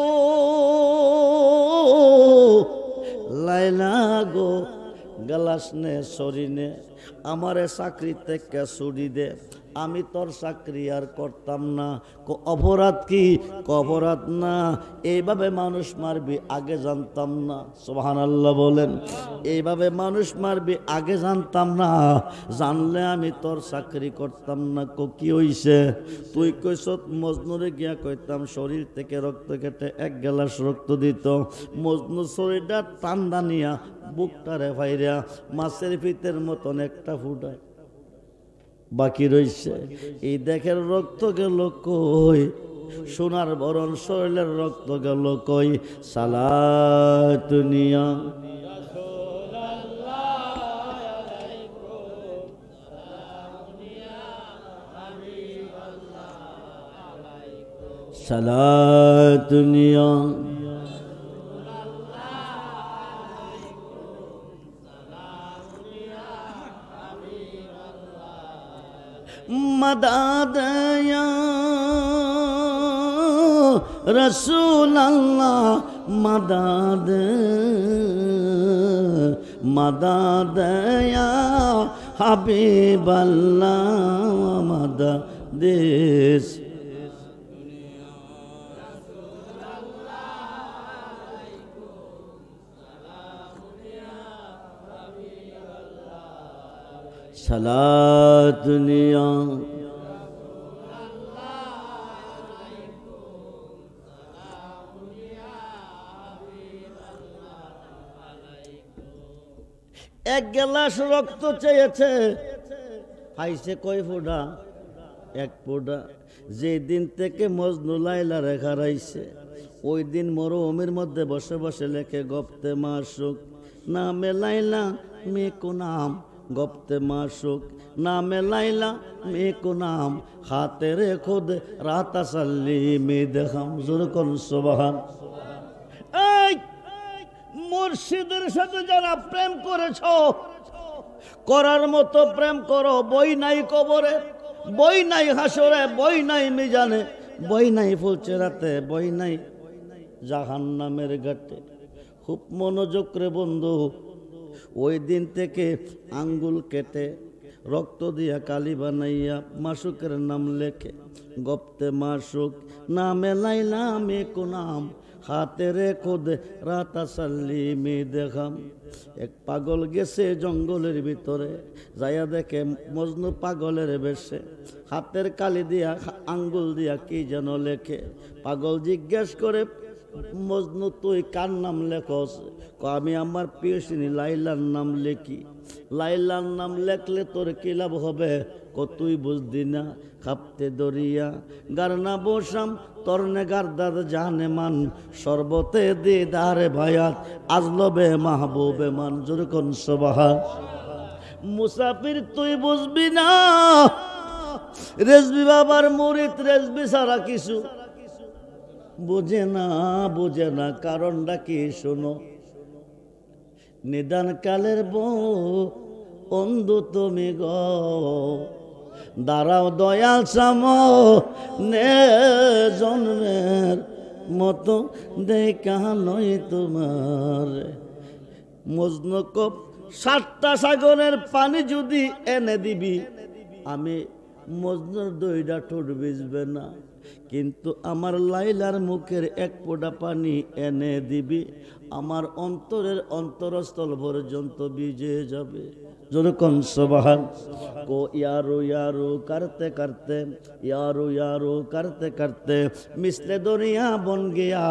S1: লাইলা গো, গ্লাস নে, সরি নে, আমারে চাকরি থেকে ছুটি দে, আমি তোর চাকরি আর করতাম না। অপরাধ কি? অপরাধ না, এইভাবে মানুষ মারবি আগে জানতাম না। সুবহানাল্লাহ বলেন। এইভাবে মানুষ মারবি আগে জানতাম না, জানলে আমি তোর চাকরি করতাম না। কি হইছে? তুই কইস মজনুরে গিয়া কইতাম শরীর থেকে রক্ত কেটে 1 গ্লাস রক্ত দিত। মজনু শরীরটা টান্দা নিয়া বুকটারে ফাইরা মাছের ফিতের মতন একটা ফুটায় বাকি রইছে। এই দেখের রক্ত গেল কই? সোনার বরণ শরীরের রক্ত গেল কই? সালাতুনিয়া সালাতুনিয়া मदद या रसूल अल्लाह मदद मदद या हबीब अल्लाह मदद सलातुनिया एक गिलास रक्त চেয়েছে পাইছে কয় ফোঁটা এক ফোঁটা যে দিন থেকে মজনু লাইলা রেখা রাইছে ওই দিন মরুভূমির মধ্যে বসে বসে লেখে গপ্তে মাসুক নামে লাইলা মে কো নাম गप्ते माशुक नामे लाइला मे को नाम खातेरे खुद राता सल्ली में देखम जुरकुन सुबहान এই মুর্শিদের সাথে যারা প্রেম করেছো করার মতো প্রেম করো বই নাই কবরে বই নাই হাসরে বই নাই মিজানে বই নাই ফুলচেরাতে বই নাই জাহান্নামের ঘাটে খুব মনোযোগ রে বন্ধু ওই দিন থেকে আঙ্গুল কেটে রক্ত দিয়া কালি বানাইয়া মাসুকের নাম লেখে গপ্তে মাসুক নামে লাইলা মে কো নাম হাতে রে খুদ রাতা সাল্লি মে দেখাম এক পাগল গেছে জঙ্গলের ভিতরে যাইয়া দেখে মজনু পাগলের বেশে হাতের কালি দিয়া আঙ্গুল দিয়া কি যেন লেখে পাগল জিজ্ঞেস করে মজনু তুই কার নাম লেখস আমি আমার প্রিয়সিনী লাইলার নাম লেখি লাইলার নাম লেখলে তোর কি লাভ হবে তুই বুঝদি না খাপতে দরিয়া গারনা বসাম তরনে গারদাদ জানে মান সর্বতে দিদারে ভায়াত আজলবে মাহবুবে মান জুরকুন সুবহান মুসাফির তুই বুঝবি না রেজবি বাবার মুরিদ রেজবি সারা কিছু বুঝে না কারণটা কি শোনো নিদান কালের বন্ধু তুমি গো দাঁড়াও দয়াল সাম নে জন্মের মতো দেখা নই তোমার মজনু কপ 7টা সাগরের পানি যদি এনে দিবি আমি মজনুর 2টা ঠোঁট ভিজবে না কিন্তু আমার লাইলার মুখের এক ফোঁটা পানি এনে দিবি আমার অন্তরের অন্তরস্থল পর্যন্ত ভিজে যাবে যখন সুবহান को यारो यारो करते करते यारो यारो करते करते मिसले दुनिया बन गया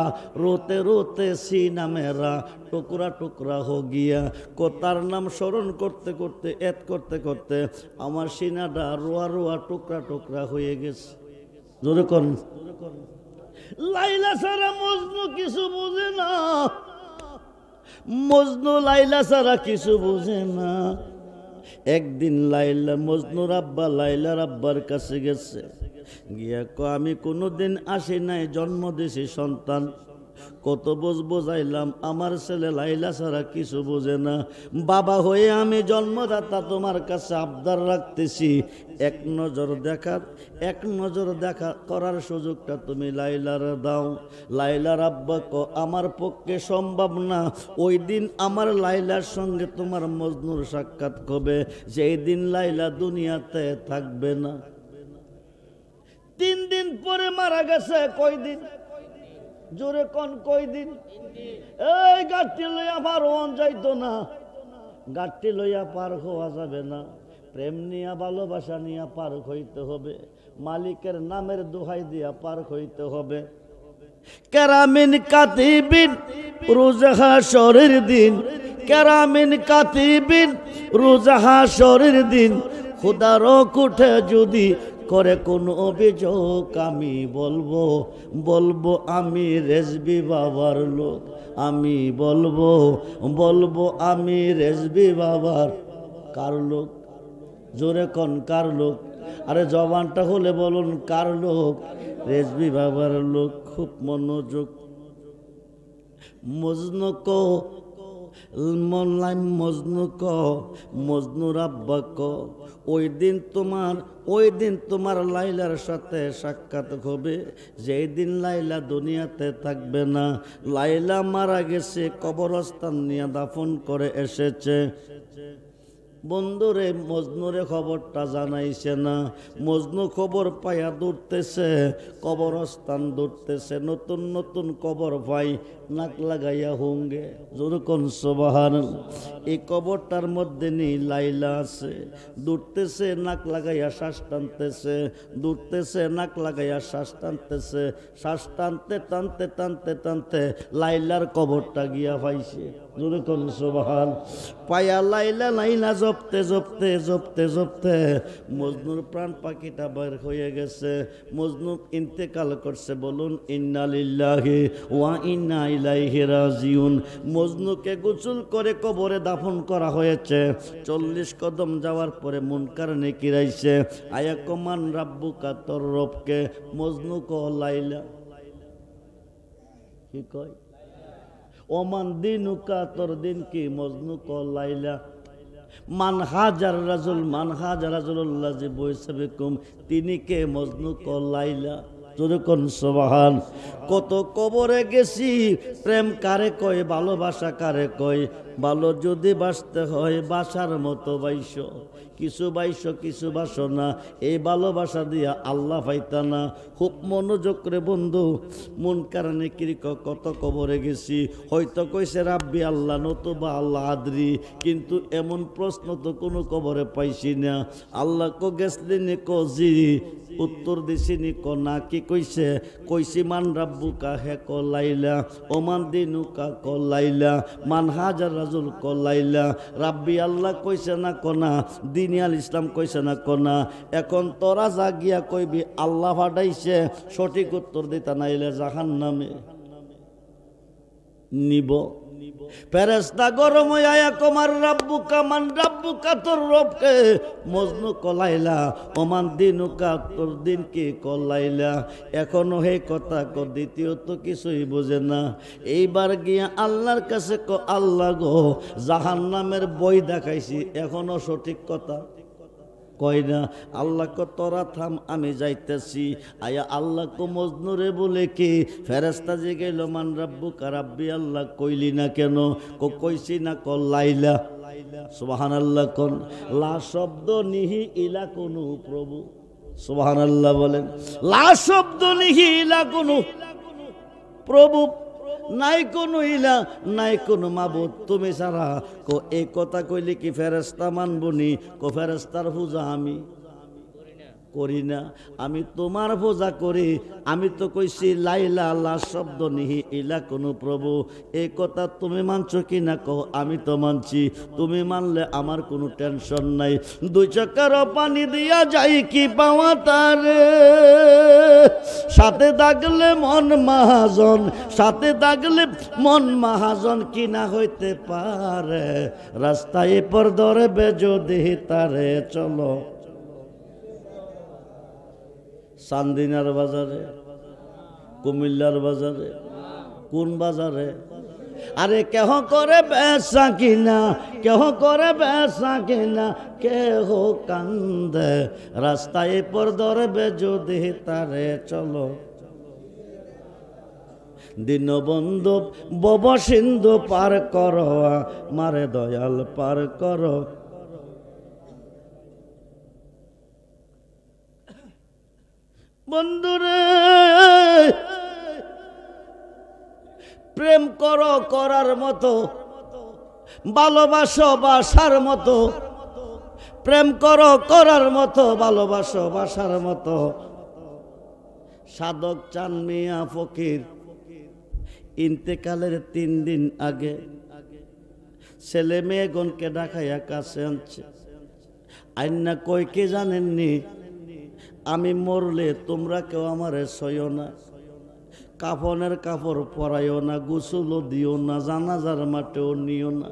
S1: रोते रोते सीना मेरा टुकड़ा टुकड़ा हो गया को तार नाम स्मरण करते करते एत करते करते আমার সিনাটা রোয়া রোয়া টুকরা টুকরা হয়ে গেছে যখন লাইলা সারা মজনু কিছু বুঝে না মজনু লাইলা সারা কিছু বুঝে না একদিন লাইলা মজনুর আব্বা লাইলার আব্বার কাছে গেছে গিয়া আমি কোনোদিন আসি নাই জন্ম দিছি সন্তান কত বোঝাইলাম আমার ছেলে লাইলা ছাড়া কিছু বোঝে না বাবা হয়ে আমি জন্মদাতা তোমার কাছে আবদার রাখতেছি এক নজর দেখা করার সুযোগটা তুমি লাইলার দাও লাইলার আব্বা আমার পক্ষে সম্ভব না ওই দিন আমার লাইলার সঙ্গে তোমার মজনুর সাক্ষাৎ হবে যেই দিন লাইলা দুনিয়াতে থাকবে না 3 দিন পরে মারা গেছে কয়দিন জোরে কোন কয়দিন এই গাড়ি লইয়া পার হন যাইতো না গাড়ি লইয়া পার হওয়া যাবে না প্রেম নিয়া ভালোবাসা নিয়া পার হইতে হবে মালিকের নামের দোহাই দিয়া পার হইতে হবে কেরামিন কাতিবিন রোজ হাশরের দিন কেরামিন কাতিবিন রোজ হাশরের দিন খোদার কুঠে যদি করে কোন অভিযোগ আমি বলবো আমি রেজবি বাবার লোক আমি বলবো আমি রেজবি বাবার কার লোক জোরে কোন কার লোক আরে জবানটা হলে বলুন কার লোক রেজবি বাবার লোক, খুব মনোযোগ। মজনু কো মজনু ক মজনুর আব্বা ক ওই দিন তোমার লাইলার সাথে সাক্ষাৎ হবে, যেই দিন লাইলা দুনিয়াতে থাকবে না। লাইলা মারা গেছে, কবরস্থান নিয়ে দাফন করে এসেছে। বন্ধুরে মজনুরে খবরটা জানাইছে না। মজনু খবর পাইয়া দৌড়তেছে, কবরস্থান দৌড়তেছে, নতুন নতুন কবর পাই, নাক লাগাইয়া হুঙ্গে যেরকম সুবহানাল্লাহ। এই কবরটার মধ্যে নেই লাইলা আছে। দৌড়তেছে, নাক লাগাইয়া শ্বাস টানতেছে, দৌড়তেছে, নাক লাগাইয়া শ্বাস টানতেছে, শ্বাস টানতে টানতে টানতে টানতে লাইলার কবরটা গিয়া পাইছে যেরকম সুবহান। পায়া লাইলা জপতে জপতে জপতে জপতে মজনুর প্রাণ পাখিটা বের হয়ে গেছে। মজনু ইন্তেকাল করছে। বলুন ইন্না লিল্লাহি ওয়া ইন্না ইলাইহি রাজিউন। মজনুকে গোসল করে কবরে দাফন করা হয়েছে। 40 কদম যাওয়ার পরে মুনকার নেকির আইছে, আয়া কমান রাব্বুকা, তোর রবকে। মজনু ক লাইলা, কি কয়? ওমান দিনুকা, তোর দিন কি? মজনু ক লাইলা। মান হাজার রাজুল্লাহ যে বৈসা বেকুম, তিনি কে? মজনু ক লাইলা। যেরকম সুবহান। কত কবরে গেছি, প্রেম কারে কয়, ভালোবাসা কারে কয়? ভালো যদি বাসতে হয় বাসার মতো বাইশ, কিছু বাইশ কিছু বাসো না। এই ভালোবাসা দিয়া আল্লাহ পাইতা না। খুব মনোযোগ করে বন্ধু, মন কারণে কিরিক কত কবরে গেছি, হয়তো কইছে রাব্বি আল্লাহ নতুবা আল্লাহ আদরি, কিন্তু এমন প্রশ্ন তো কোনো কবরে পাইছি না। আল্লাহ কো গেছলিনি কো জি, উত্তর দিছিনি ক না। কি কইছে? কইছি মান রাব্বুকা, হে ক লাইলা। ওমান দিনুকা ক লাইলা। মান হাজার রাজুল ক লাইলা। রাব্বি আল্লাহ কইছে না ক না। দিন আল ইসলাম কইছে না ক না। এখন তোরা যা গিয়া কইবি আল্লাহ ফাটাইছে, সঠিক উত্তর দিতা নাইলে জাহান্নামে নিব। ফেরেশতা গরম হইয়া কমার রাব্বুকা, মান রাব্বুকা, তোর রবকে। মজনু কলাইলা, ওমান দিনুকা, তোর দিন কি? কলাইলা। এখনো হে কথা ক, দ্বিতীয়ত কিছুই বোঝে না। এইবার গিয়া আল্লাহর কাছে ক, আল্লাহ গো, জাহান্নামের বই দেখাইছি, এখনো সঠিক কথা কয় না। আল্লাহ কো তোরা থাম, আমি যাইতেছি। আয়া আল্লাহ কো মজনুরে বলে কি? ফেরেশতা যে গেল, মান রাব্বুকা, রাব্বি আল্লাহ কইলি না কেন? কইছি না ক লাইলা। সুবহানাল্লাহ কোন। লা শব্দ নিহি ইলা কোনু প্রভু। সুবহানাল্লাহ বলেন। লা শব্দ নিহি ইলা কোনু প্রভু, নাই কোনো ইলা, নাই কোনো মাবুদ তুমি ছাড়া। কো এই কথা কইলে কি ফেরেশতা মানবনি? কো ফেরেশতার পূজা আমি করি না, আমি তোমার পূজা করি। আমি তো কইছি লাইলা, আল্লাহ শব্দ নিহি ইলা কোনো প্রভু। এই কথা তুমি মানছো কি না? কো আমি তো মানছি। তুমি মানলে আমার কোনো টেনশন নাই। দুই চক্কর পানি দিয়া যাই কি পাওয়া তারে, সাথে দাগলে মন মাহাজন, সাথে দাগলে মন মাহাজন, কি না হইতে পারে। রাস্তায় পর ধরবে যদি তারে, চলো চান্দিনার বাজারে, কুমিল্লার বাজারে, কোন বাজারে? আরে কেহ করে বেচা কিনা, কেহ করে বেচা কিনা, কেহ কান্দে। রাস্তায় পর ধরবে যদি তারে, চলো দীনবন্ধু বব সিন্ধু পার কর, মারে দয়াল পার কর। বন্ধুরে প্রেম করো করার মতো, ভালোবাসো বাসার মতো। প্রেম করো করার মতো, ভালোবাসো বাসার মতো। সাধক চান মিয়া ফকির ইন্তেকালের 3 দিন আগে ছেলে মেয়েগণকে ডাকাইয়া কাছে আনছে। আইনা কই কে জানেননি, আমি মরলে তোমরা কেউ আমারে সইও না, কাফনের কাপড় পরাইও না, গোসলও দিও না, জানাজার মাঠেও নিও না।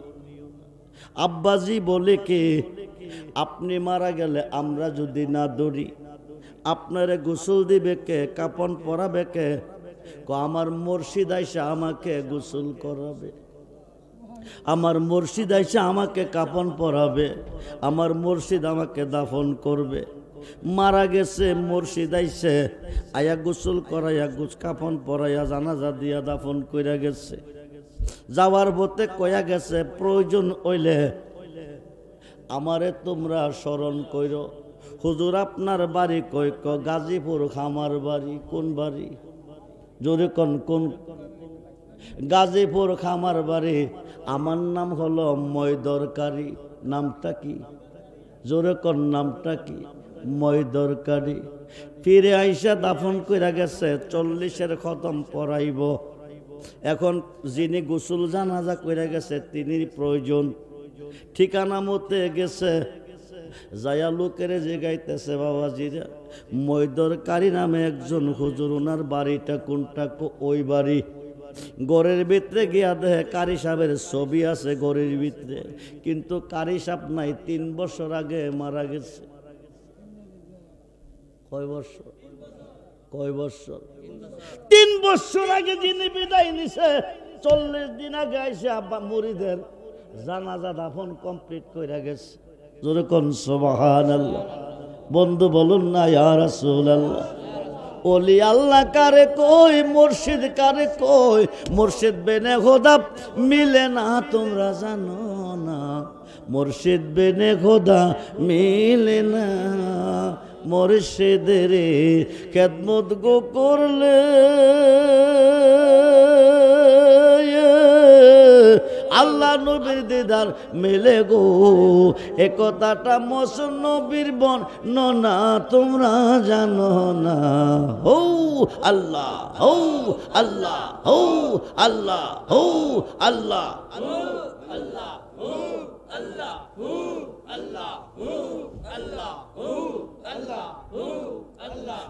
S1: আব্বাজি বলে কে, আপনি মারা গেলে আমরা যদি না দৌড়ি, আপনারে গোসল দিবে কে, কাপন পরাবে কে? আমার মুর্শিদ আইসা আমাকে গোসল করাবে, আমার মুর্শিদ আইসা আমাকে কাপন পরাবে, আমার মুর্শিদ আমাকে দাফন করবে। মারা গেছে, মুর্শিদ আইসে আয়া গোসল করাইয়া কাপন পরাইয়া জানাজা দিয়া দাফন কইরা গেছে। যাওয়ার পথে কয়া গেছে, প্রয়োজন হইলে আমারে তোমরা স্মরণ কইর। হুজুর আপনার বাড়ি কই? গাজীপুর খামার বাড়ি। কোন বাড়ি? জোরে কোন? কোন? গাজীপুর খামার বাড়ি। আমার নাম হলো ময়দরকারি। নামটা কি? জোরে কোন, নামটা কি? ময়দরকারি। ফিরে আইসা দাফন কইরা গেছে, 40-এর খতম পড়াইব। এখন যিনি গোসল জানাজা কইরা গেছে তিনি প্রয়োজন। ঠিকানা মতে গেছে, যায়া লোকের জিগাইতেছে, বাবাজিরা ময়দরকারি নামে একজন হুজুর, ওনার বাড়িটা কোনটা? ওই বাড়ি। ঘরের ভিতরে গিয়া দেখে কারি সাহেবের ছবি আছে ঘরের ভিতরে, কিন্তু কারি সাহেব নাই। 3 বছর আগে মারা গেছে। কয় বছর? কয় বছর? 3 বছর আগে যিনি বিদায় নিছে, 40 দিন আগে আইসে আব্বা মুরিদের জানাজা দাফন কমপ্লিট কইরা গেছে। জোরে কোন সুবহানাল্লাহ। বন্ধু বলুন না ইয়া রাসূলুল্লাহ। ওলি আল্লাহ কারে কই, মুর্শিদ কারে কই? মুর্শিদ বেনে খোদা মিলে না, তোমরা জানো না? মুর্শিদ বেনে খোদা মিলে না। মুর্শিদের খেদমত গো করলে আল্লাহ নবীর দিদার মেলে গো। এ কথাটা মসন নবীর বর্ণনা তোমরা জানো না। হৌ আল্লাহ, হৌ আল্লাহ, হৌ আল্লাহ, হৌ আল্লাহ, আল্লাহ, হৌ আল্লাহ, হৌ আল্লাহ, হৌ আল্লাহ, হৌ আল্লাহ, হৌ আল্লাহ,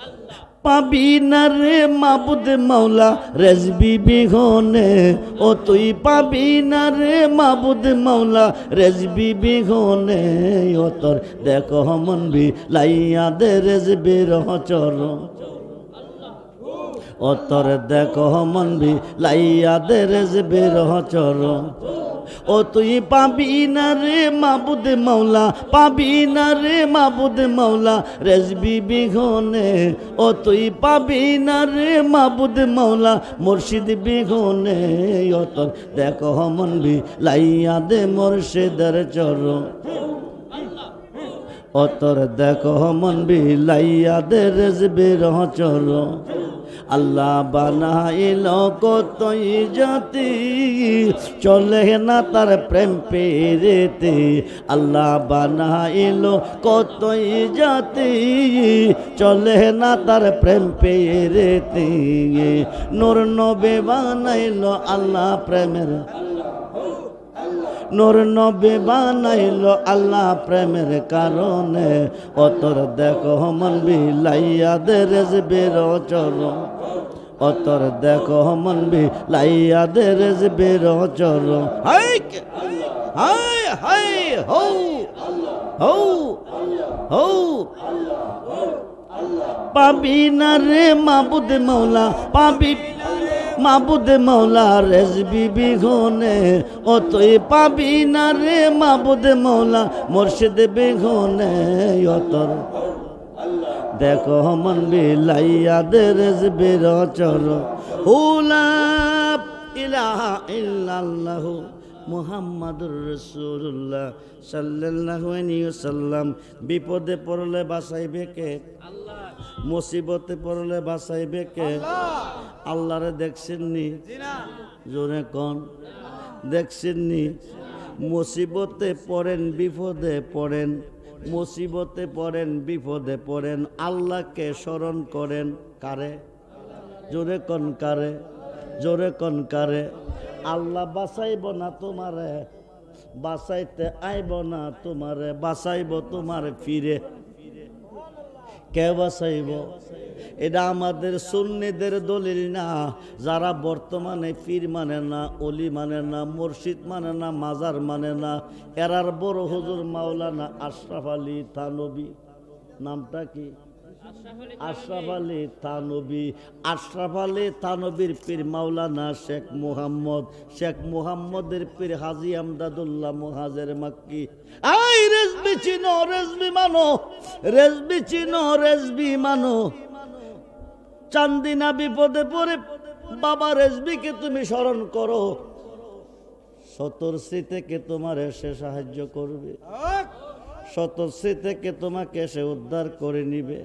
S1: আল্লাহ। পাবি না রে মাবুদ মাওলা রেজবি বিহনে, ও তুই পাবি না রে মাবুদ মাওলা রেজবি বিহনে। ও তোর দেখো মনবি লাইয়া দে রেজবি রহচর, ও তোর দেখো মনবি লাইয়া দে রেজবি রহচর। ও তুই পাবি না রে মাবুদ মাওলা, পাবি না রে মাবুদ মাওলা রেজবি বিহনে। ও তুই পাবি না রে মাবুদ মাওলা মুর্শিদ বিহনে। ও তোর দেখো মনবি লাইয়া দে মুর্শিদের চরণ, ও তোর দেখো মনবি লাইয়া দে রেজবি রহচরণ। আল্লাহ বানাইল কতই জাতি, চলে না তার প্রেম পেরেতে। আল্লাহ বানাইল কতই জাতি, চলে না তার প্রেম পেরেতে। নূর নবী বানাইল আল্লাহ প্রেমের, নূর নবী বানাইল আল্লাহ প্রেমের কারণে। ও তোর দেখো মনবি লাইয়া দে রেজবি রহচরণ, ও তোর দেখো মনবি লাইয়া দে রেজবি রহচরণ। হাই হাই হাই হৌ হৌ হৌ। পাবি না রে মাবুদ মাওলা, পাবি মাবুদ মাওলা রেজবি বিহনে। ও তুই পাবি না রে মাবুদ মাওলা মুর্শিদ বিহনে। ও তোর দেখো মনবি লাইয়া দে রেজবি রহচরণ। লা ইলাহা ইল্লাল্লাহু মুহাম্মাদুর রাসূলুল্লাহ সাল্লাল্লাহু আলাইহি ওয়াসাল্লাম। বিপদে পড়লে বাঁচাইবে কে? আল্লাহ। মুসিবতে পড়লে বাঁচাইবে কে? আল্লাহ। আল্লাহরে দেখছেননি? জোরে কোন দেখছেননি? মুসিবতে পড়েন, বিপদে পড়েন, মুসিবতে পড়েন, বিপদে পড়েন, আল্লাহকে স্মরণ করেন। কারে? জোরে কোন কারে? জোরে কোন কারে? আল্লাহ বাঁচাইব না তোমারে, বাঁচাইতে আইব না তোমারে, বাঁচাইব তোমার ফিরে। কে বাঁচাইব? এটা আমাদের সুন্নিদের দলিল না। যারা বর্তমানে পীর মানে না, অলি মানে না, মুর্শিদ মানে না, মাজার মানে না, এরার বড় হুজুর মাওলানা আশরাফ আলী থানভী। নামটা কি? আশরাফ আলী থানভী। আশরাফ আলী থানভীর পীর মাওলানা শেখ মুহাম্মদ, শেখ মুহাম্মদের পীর হাজী আমদাদুল্লাহ মুহাজের মাক্কি। আই রেজবি চিনো, রেজবি মানো, রেজবি চিনো, রেজবি মানো। চান্দিনা বিপদে পড়ে বাবা রেজবিকে তুমি স্মরণ করো, শতরশ্রী থেকে তোমার এসে সাহায্য করবে, শতরশ্রী থেকে তোমাকে এসে উদ্ধার করে নিবে।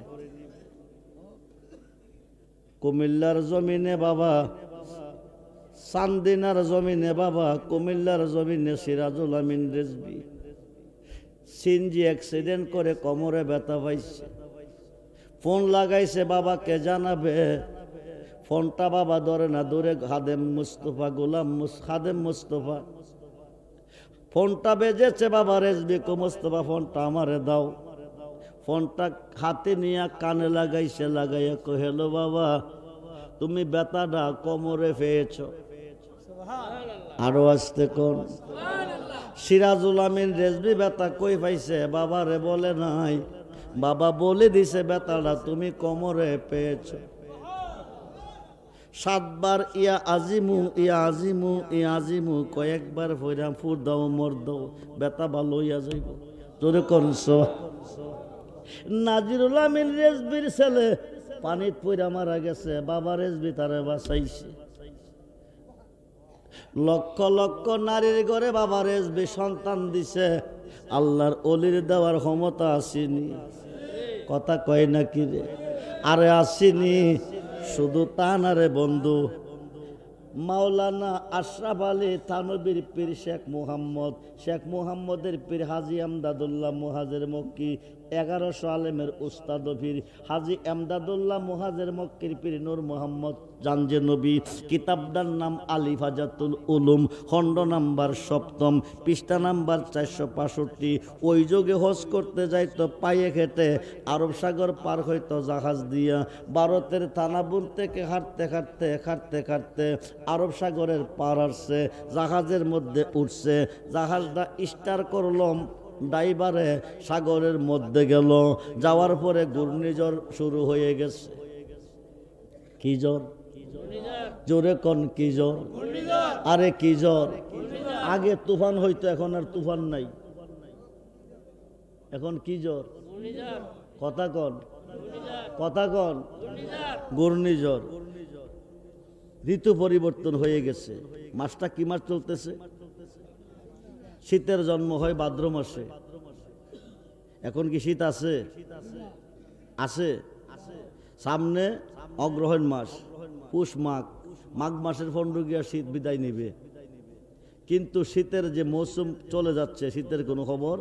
S1: কুমিল্লার জমিনে বাবা, চান্দিনার জমিনে বাবা, কুমিল্লার জমিনে সিরাজুল আমিন রেজবি সিনজি অ্যাক্সিডেন্ট করে কোমরে ব্যথা পাইছে। ফোন লাগাইছে বাবাকে জানাবে, ফোনটা বাবা ধরে না, দূরে খাদেম মুস্তফা, গোলাম খাদেম মুস্তফা। ফোনটা বেজেছে বাবা, রেজবি কো মুস্তফা ফোনটা আমারে দাও। ফোনটা হাতে নিয়ে কানে লাগাইছে, লাগাইয়া কহেলো বাবা তুমি ব্যথাটা কোমরে পেয়েছ। আরো আসতে কোন? সিরাজুল আমিন রেজবি ব্যথা কই পাইছে? বাবারে বলে নাই, বাবা বলে দিছে ব্যথাটা তুমি কোমরে পেয়েছ। 7 বার ইয়া আজিমু, ইয়া আজিমু, ইয়া আজিমু কয়েকবার ফইরাম ফুর দাও, মর দাও, ব্যথা ভালো হইয়া যাইব। তোরে করছ। নাজিরুল আমিন রেজবির ছেলে পানিত পইরা মারা গেছে, বাবা রেজবি তারে বাঁচাইছে। লক্ষ লক্ষ নারীর ঘরে বাবা রেজবি সন্তান দিছে, আল্লাহর অলির দেওয়ার ক্ষমতা আসেনি। কথা কয় নাকি রে? আরে আসেনি। শুধু তা না রে বন্ধু, মাওলানা আশরাফ আলী থানভীর পীর শেখ মুহাম্মদ, শেখ মুহাম্মদের পীর হাজী আমদাদুল্লাহ মুহাজের মক্কি, 1100 আলেমের উস্তাদ পীর হাজী আমদাদুল্লাহ মুহাজের মক্কির পীর নূর মোহাম্মদ জানজে নবী। কিতাবটার নাম আলী ফাজাতুল উলুম, খণ্ড নাম্বার 7, পৃষ্ঠা নাম্বার 465। ওই যুগে হজ করতে যাইতো পায়ে খেটে, আরব সাগর পার হইতো জাহাজ দিয়া। ভারতের থানাবুন থেকে হাঁটতে হাঁটতে হাঁটতে হাঁটতে আরব সাগরের পার আসছে, জাহাজের মধ্যে উঠছে, জাহাজটা স্টার করলাম, ড্রাইভারে সাগরের মধ্যে গেল। যাওয়ার পরে ঘূর্ণিঝড় শুরু হয়ে গেছে। কি জ্বর? জোরে কোন কি জ্বর? আরে কি জ্বর? আগে তুফান হইতো, এখন আর তুফান নাই। এখন কি জ্বর? কথা কন, কথা কন। ঘূর্ণিঝড়। ঋতু পরিবর্তন হয়ে গেছে। মাসটা কি মাস চলতেছে? শীতের জন্ম হয় ভাদ্র মাসে। এখন কি শীত আছে? আছে। সামনে অগ্রহায়ণ মাস, পুষ মাঘ, মাঘ মাসের 15 গিয়া শীত বিদায় নিবে। কিন্তু শীতের যে মৌসুম চলে যাচ্ছে, শীতের কোনো খবর।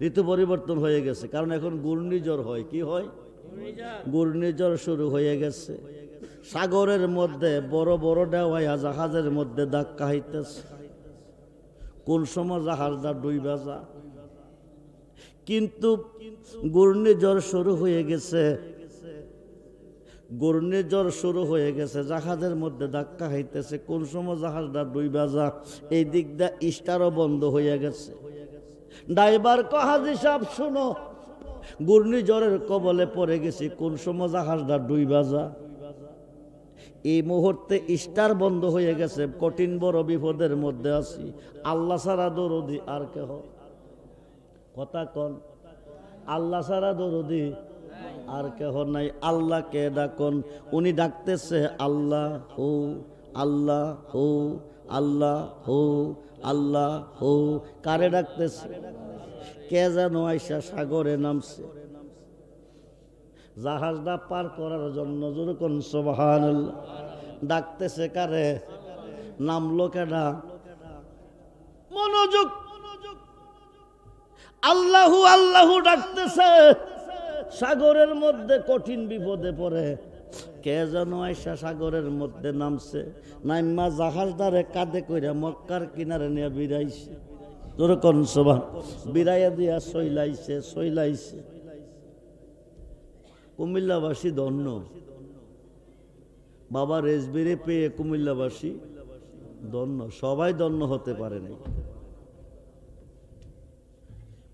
S1: ঋতু পরিবর্তন হয়ে গেছে, কারণ এখন ঘূর্ণিঝড় হয়। কি হয়? ঘূর্ণিঝড় শুরু হয়ে গেছে। সাগরের মধ্যে বড় বড় ঢেউয়া জাহাজের মধ্যে ধাক্কা হইতেছে। কোন সময় জাহাজটা ডুইবা যা। কিন্তু ঘূর্ণিঝড় শুরু হয়ে গেছে, ঘূর্ণিঝড় শুরু হয়ে গেছে, জাহাজের মধ্যে ধাক্কা হইতেছে। কোন সময় জাহাজটা ডুইবা যা। এই দিকটা স্টারও বন্ধ হয়ে গেছে। ড্রাইভার হাজী সাহেব শুনো, ঘূর্ণিঝড়ের কবলে পড়ে গেছি, কোন সময় জাহাজটা ডুইবা যা। এই মুহূর্তে স্টার বন্ধ হয়ে গেছে, কঠিন বড় বিপদের মধ্যে আছি। আল্লাহ ছাড়া দরদি আর কেহ? কথা কন। আল্লাহ ছাড়া দরদি আর কেহ নাই। আল্লাহকে ডাকন। উনি ডাকতেছে আল্লাহ হু, আল্লাহ হু, আল্লাহ হু, আল্লাহ হু। কারে ডাকতেছে? কে যেন আইসা সাগরে নামছে জাহাজটা পার করার জন্য। যেরকম সুবহানাল্লাহ। ডাকতেছে কারে? নামলো কেডা? মনোযোগ। আল্লাহু আল্লাহু ডাকতেছে। সাগরের মধ্যে কঠিন বিপদে পড়ে কে যেন আইসা সাগরের মধ্যে নামছে। নাইমা জাহাজদারে কাঁধে কইরা মক্কার কিনারে নিয়ে বিরাইছে। যেরকম সুবহান। বিরাইয়া দিয়া সইলাইছে, সইলাইছে। কুমিল্লাবাসী ধন্য। বাবা রেজবিরে পেয়ে কুমিল্লাবাসী ধন্য। সবাই ধন্য হতে পারে নাই।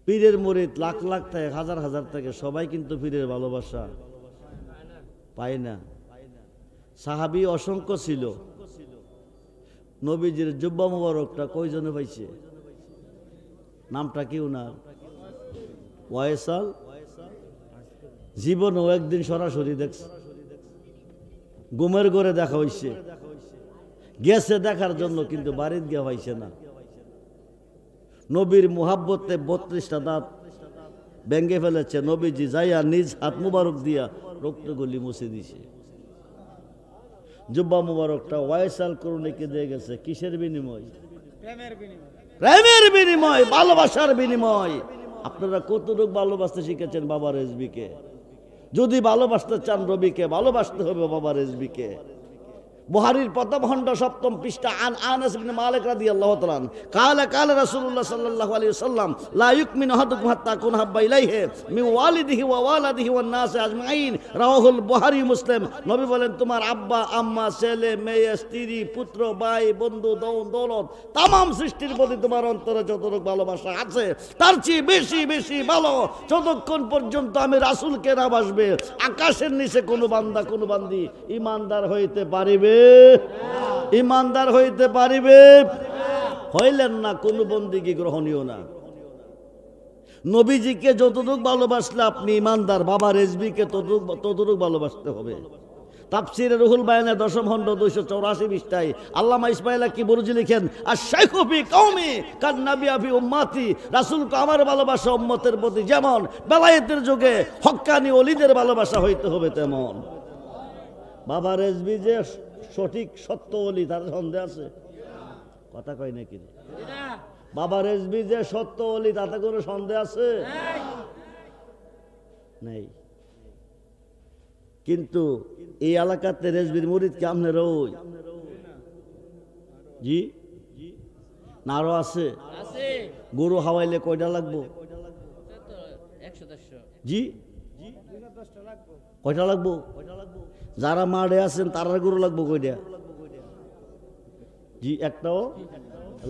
S1: পীরের মুরিদ লাখ লাখ থেকে হাজার হাজার থেকে সবাই কিন্তু পীরের ভালোবাসা পায় না। সাহাবী অসংখ্য ছিল, নবীজির জুব্বা মুবারকটা কয়জনে পাইছে? নামটা কি উনার? ওয়াইসাল। জীবনও একদিন সরাসরি দেখছে, ঘুমের ঘরে দেখা হইছে, গেছে দেখার জন্য কিন্তু বাড়িতে গিয়া পাইছে না। নবীর মুহাব্বতে 32টা দাঁত ভেঙ্গে ফেলেছে, নবীজি যাইয়া নিজ হাত মুবারক দিয়া রক্তগুলি মুছে দিছে। জুব্বা মুবারকটা ওয়াইসাল করুণীকে দিয়ে গেছে কিসের বিনিময়? প্রেমের বিনিময়, ভালোবাসার বিনিময়। আপনারা কতটুকু ভালোবাসতে শিখেছেন বাবা রেজবিকে? যদি ভালোবাসতে চান রবিকে, ভালোবাসতে হবে বাবা রেজবিকে। বুখারীর প্রথম খণ্ড 7ম পৃষ্ঠা আন আনাস ইবনে মালিক রাদিয়াল্লাহু তাআলা কালা কালা রাসূলুল্লাহ সাল্লাল্লাহু আলাইহি ওয়াসাল্লাম লা ইউমিনু আহাদুকুম হাত্তা কুন হাব্বা ইলাইহি মিন ওয়ালিদিহি ওয়া ওয়ালাদিহি ওয়ান নাস আজমাইন, রাওয়াহুল বুখারী মুসলিম। নবী বলেন, তোমার আব্বা আম্মা, ছেলে মেয়ে, স্ত্রী, পুত্র, ভাই, বন্ধু, দৌলত, তামাম সৃষ্টির প্রতি তোমার অন্তরে যতটুকু ভালোবাসা আছে তার চেয়ে বেশি বেশি ভালো যতক্ষণ পর্যন্ত আমি রাসূলকে না বাসবে আকাশের নিচে কোনো বান্দা কোনো বান্দি ঈমানদার হইতে পারিবে? ঈমানদার হইতে পারিবে? হইলেন না, কোন বন্দিগি গ্রহণীয় না। নবীজিকে যতটুকু ভালোবাসলে আপনি ঈমানদার, বাবা রেজবিকে ততটুকু ভালোবাসতে হবে। তাফসীরে রুহুল বায়ানে 10ম খণ্ড 284 পৃষ্ঠায় আল্লামা ইসমাঈল কি বুরজি লিখেন, আর শাইখু ফি কওমি কান নাবিয়্যু ফি উম্মতি, রাসূলকে আমার ভালোবাসা উম্মতের প্রতি যেমন বেলায়েতের যুগে হক্কানি ওলিদের ভালোবাসা হইতে হবে তেমন। বাবা রেজবি যে সঠিক সত্য ওলি তার সন্দেহ আছে? কথা কয় নাকি? বাবা রেজবি যে সত্য ওলি তাতে কোনো সন্দেহ আছে? নেই। কিন্তু এই এলাকাতে রেজবির মুরিদ কি আপনার ওই? জি না, আরো আছে? গরু হাওয়াইলে কয়টা লাগবো? জি কয়টা লাগবো? যারা মাঠে আছেন তারা গরু লাগবো কয়টা? জি একটাও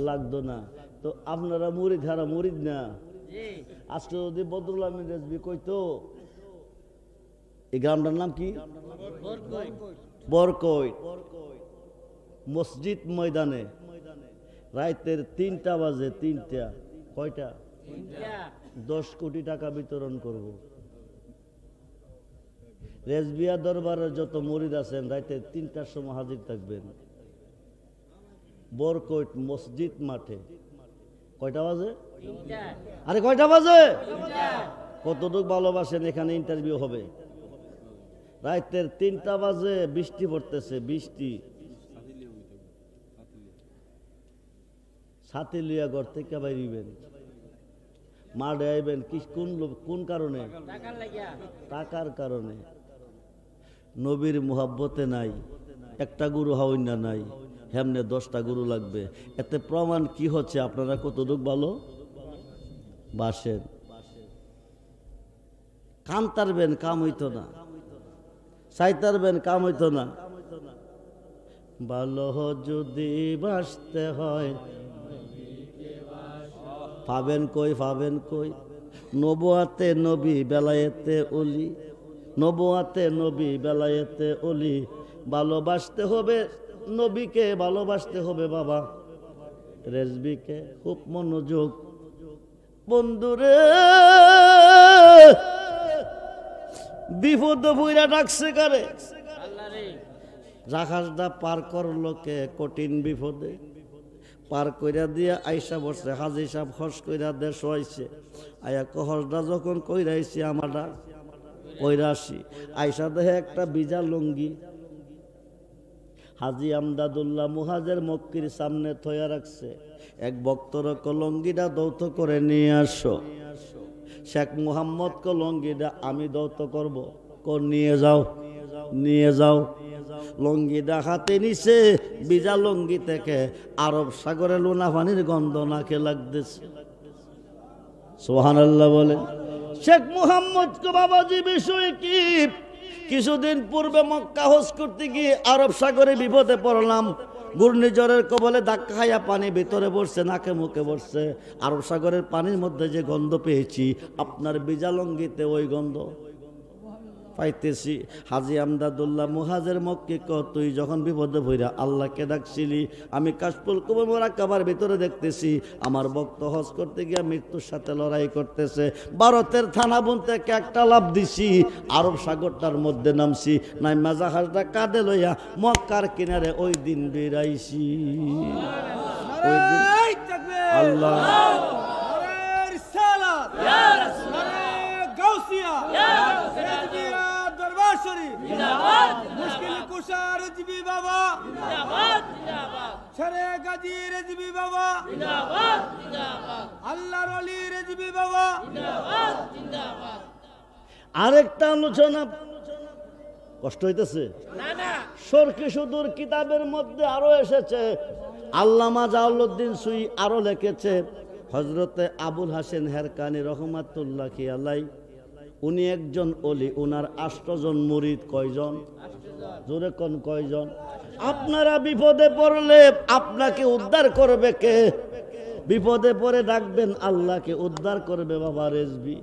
S1: লাগতো না। তো আপনারা মুরিদ, হারা মুরিদ না। আজকে যদি বদরুল আমিন রেজবি কইতো, এই গ্রামটার নাম কি? বরকইট। মসজিদ ময়দানে রাতের 3টা বাজে, 3টা কয়টা? 10 কোটি টাকা বিতরণ করব। রেজবিয়া দরবারের যত মুরিদ আছেন রাতে 3টার সময় হাজির থাকবেন বরকইট মসজিদ মাঠে। কয়টা বাজে? আরে কয়টা বাজে? কতটুকু ভালোবাসেন? এখানে ইন্টারভিউ হবে। রাতের 3টা বাজে, বৃষ্টি পড়তেছে, বৃষ্টি। ছাতি লইয়া ঘর থেকে বাইরিবেন, মাঠে আইবেন। কোন কারণে? টাকার কারণে। নবীর মুহাব্বতে নাই, একটা গরু হাওয়াইনা নাই, হেমনে 10টা গরু লাগবে। এতে প্রমাণ কি হচ্ছে? আপনারা কতটুকু ভালো বাসেন। কান তারবেন, কাম হইতো না। চাইতারবেন, কাম হইতো না। ভালো যদি বাসতে হয় পাবেন কই, পাবেন কই? নবুয়াতে নবী, বেলায়েতে ওলি। নবুয়াতে নবী, বেলায়েতে ওলি। ভালোবাসতে হবে নবীকে, ভালোবাসতে হবে বাবা রেজবিকে। খুব মনোযোগ বন্ধুরে, বিপদ ভুইরা ডাকছে কারে? জাহাজটা পার করলো কে? কঠিন বিপদে পার কইরা দিয়া আইসা বসছে। হাজি সাহেব হস কইরা দেশ হইছে। আয়া কহসটা যখন কইরাইছি আমারটা কইরা আসি, আইসা দেখে একটা বিজা লুঙ্গি হাজি আমদাদুল্লাহ মুহাজের মক্কির সামনে থইয়া রাখছে। এক ভক্তর লঙ্গিটা দৌত করে নিয়ে আসো। শেখ মুহাম্মদ লঙ্গিটা আমি দৌত করব। নিয়ে যাও, নিয়ে যাও। লঙ্গিটা হাতে নিছে। বিজা লঙ্গি থেকে আরব সাগরে লোনা পানির গন্ধ নাকে লাগতেছে। সুবহানাল্লাহ বলে। শেখ মুহাম্মদ বাবাজি বিষয় কি? কিছুদিন পূর্বে মক্কা হজ করতে গিয়ে আরব সাগরে বিপদে পড়লাম। ঘূর্ণিঝড়ের কবলে ধাক্কা খাইয়া পানি ভিতরে পড়ছে, নাকে মুখে পড়ছে। আরব সাগরের পানির মধ্যে যে গন্ধ পেয়েছি, আপনার বিজালঙ্গিতে ওই গন্ধ পাইতেছি। হাজী আমদাদুল্লাহ মুহাজের মক্কি তুই যখন বিপদে ভইরা আল্লাহকে ডাকছিলি, আমি কাশফুল কুবুর মুরাক্কাবার ভিতরে দেখতেছি আমার ভক্ত হজ করতে গিয়া মৃত্যুর সাথে লড়াই করতেছে। ভারতের থানাবন থেকে একটা লাভ দিছি, আরব সাগরটার মধ্যে নামছি, নাইমা জাহাজটা কাঁধে লইয়া মক্কার কিনারে ওই দিন বেরাইছি। ওই দিন আল্লাহ আরেকটা আলোচনা কষ্ট হইতেছে। সরকি সুদূর কিতাবের মধ্যে আরো এসেছে, আল্লামা জালালউদ্দিন সুই আরো লিখেছে, হযরতে আবুল হাসেন হেরকানি রহমাতুল্লাহ আলাইহি উনি একজন ওলি, উনার 8 জন মুরিদ। কয়জন? জোরে কোন কয়জন? আপনারা বিপদে পড়লে আপনাকে উদ্ধার করবে কে? বিপদে পড়ে ডাকবেন আল্লাহকে, উদ্ধার করবে বাবা রেজবি।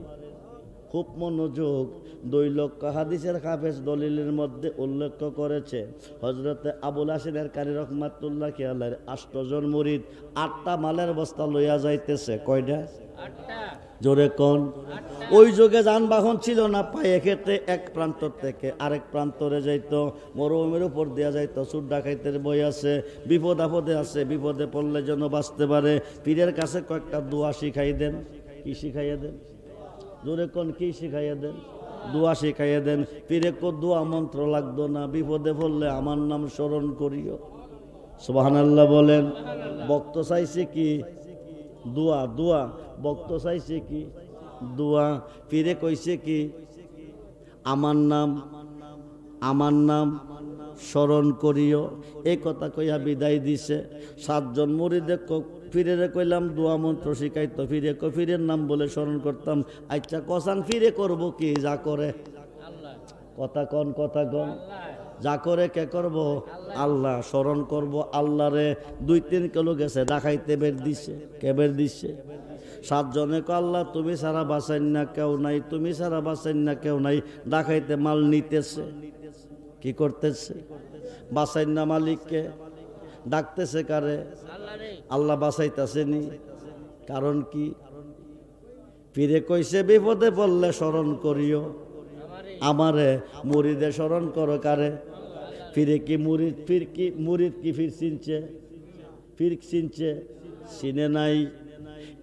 S1: খুব মনোযোগ। 2 লক্ষ হাদিসের হাফেজ দলিলের মধ্যে উল্লেখ করেছে, হযরতে আবুল হাসেন হেরকানি রহমাতুল্লাহ আলাইহির 8 জন মুরিদ 8টা মালের বস্তা লইয়া যাইতেছে। কয়টা? 8টা। জোরে কোন? ওই যুগে যানবাহন ছিল না, পায়ে হেঁটে এক প্রান্ত থেকে আরেক প্রান্তরে যাইত, মরুভূমির উপর দেওয়া যাইত। চোর ডাকাইতের বই আছে, বিপদ আপদে আছে, বিপদে পড়লে যেন বাঁচতে পারে। পীরের কাছে কয়েকটা দোয়া শিখাই দেন। কি শিখাইয়া দেন? জোরে কোন? কি শিখাইয়া দেন? দোয়া শিখাইয়া দেন। পীরে কো দোয়া মন্ত্র লাগতো না, বিপদে পড়লে আমার নাম স্মরণ করিও। সুবহানাল্লাহ বলেন। ভক্ত চাইছে কি? দোয়া। দোয়া। ভক্ত চাইছে কি? দোয়া। পীরে কইছে কি? আমার নাম স্মরণ করিও। এই কথা কইয়া বিদায় দিছে। 7 জন মুরিদে ফিরে কইলাম দোয়া মন্ত্র শিখাইতো, ফিরে ফিরের নাম বলে স্মরণ করতাম। আচ্ছা কসান ফিরে করব কি? যা করে কথা কন, কথা কন। যা করে কে করব? আল্লাহ। স্মরণ করব আল্লাহরে। 2-3 কিলো গেছে ডাকাইতে বের দিছে। কে বের দিছে? 7 জনে কো আল্লাহ তুমি ছাড়া বাঁচাইন না কেউ নাই, তুমি ছাড়া বাঁচাইন না কেউ নাই। ডাকাইতে মাল নিতেছে। কি করতেছে? বাঁচাইন না মালিককে, ডাকতেছে কারে? আল্লাহ বাঁচাইতেছে নি। কারণ কি? ফিরে কইছে বিপদে পড়লে স্মরণ করিও আমারে। মুরিদে স্মরণ করো কারে? ফিরে কি মুরিদ? ফির কি মুরিদ? কি ফির চিনছে? ফির চিনছে? চিনে নাই।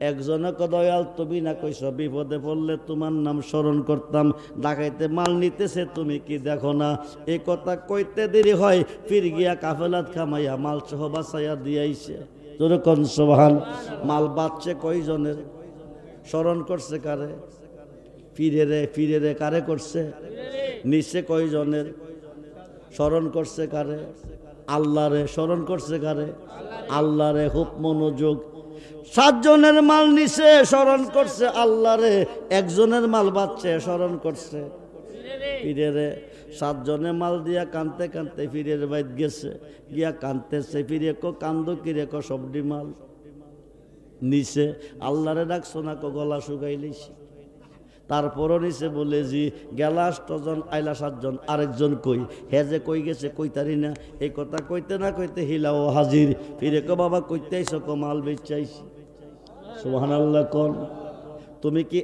S1: একজনে দয়াল তুমি না কইছ বিপদে পড়লে তোমার নাম স্মরণ করতাম, ডাকাইতে মাল নিতেছে তুমি কি দেখো না? এই কথা কইতে দেরি হয়, ফির গিয়া কাফেলাত খামাইয়া মাল সহ বাঁচাইয়া দিয়াইছে। যেরকম সুবহান। মাল বাঁচছে কয়জনের? স্মরণ করছে কারে? ফিরে রে কারে করছে? নিচে কয়জনের? স্মরণ করছে কারে? আল্লাহরে। স্মরণ করছে কারে? আল্লাহরে। খুব মনোযোগ। 7 জনের মাল নিছে, স্মরণ করছে আল্লাহরে। 1 জনের মাল বাঁচছে, স্মরণ করছে ফিরে। 7 জনে মাল দিয়া কানতে কানতে ফিরের বাইত গেছে, গিয়া কানতেছে। ফিরে কো কান্দো কিরে? কো সবডি মাল নিছে। আল্লাহরে ডাকছো না? কো গলা শুকাইলিছি। তারপরও নিছে বলে জি গেলা 8 জন, আইলা 7 জন। আরেকজন কই? হে যে কই গেছে কইতারি না। এই কথা কইতে না কইতে হিলাও হাজির। ফিরে কো বাবা কইতে আইছো? কো মাল বেচাইছি। সুবহানাল্লাহ কোন? তুমি কি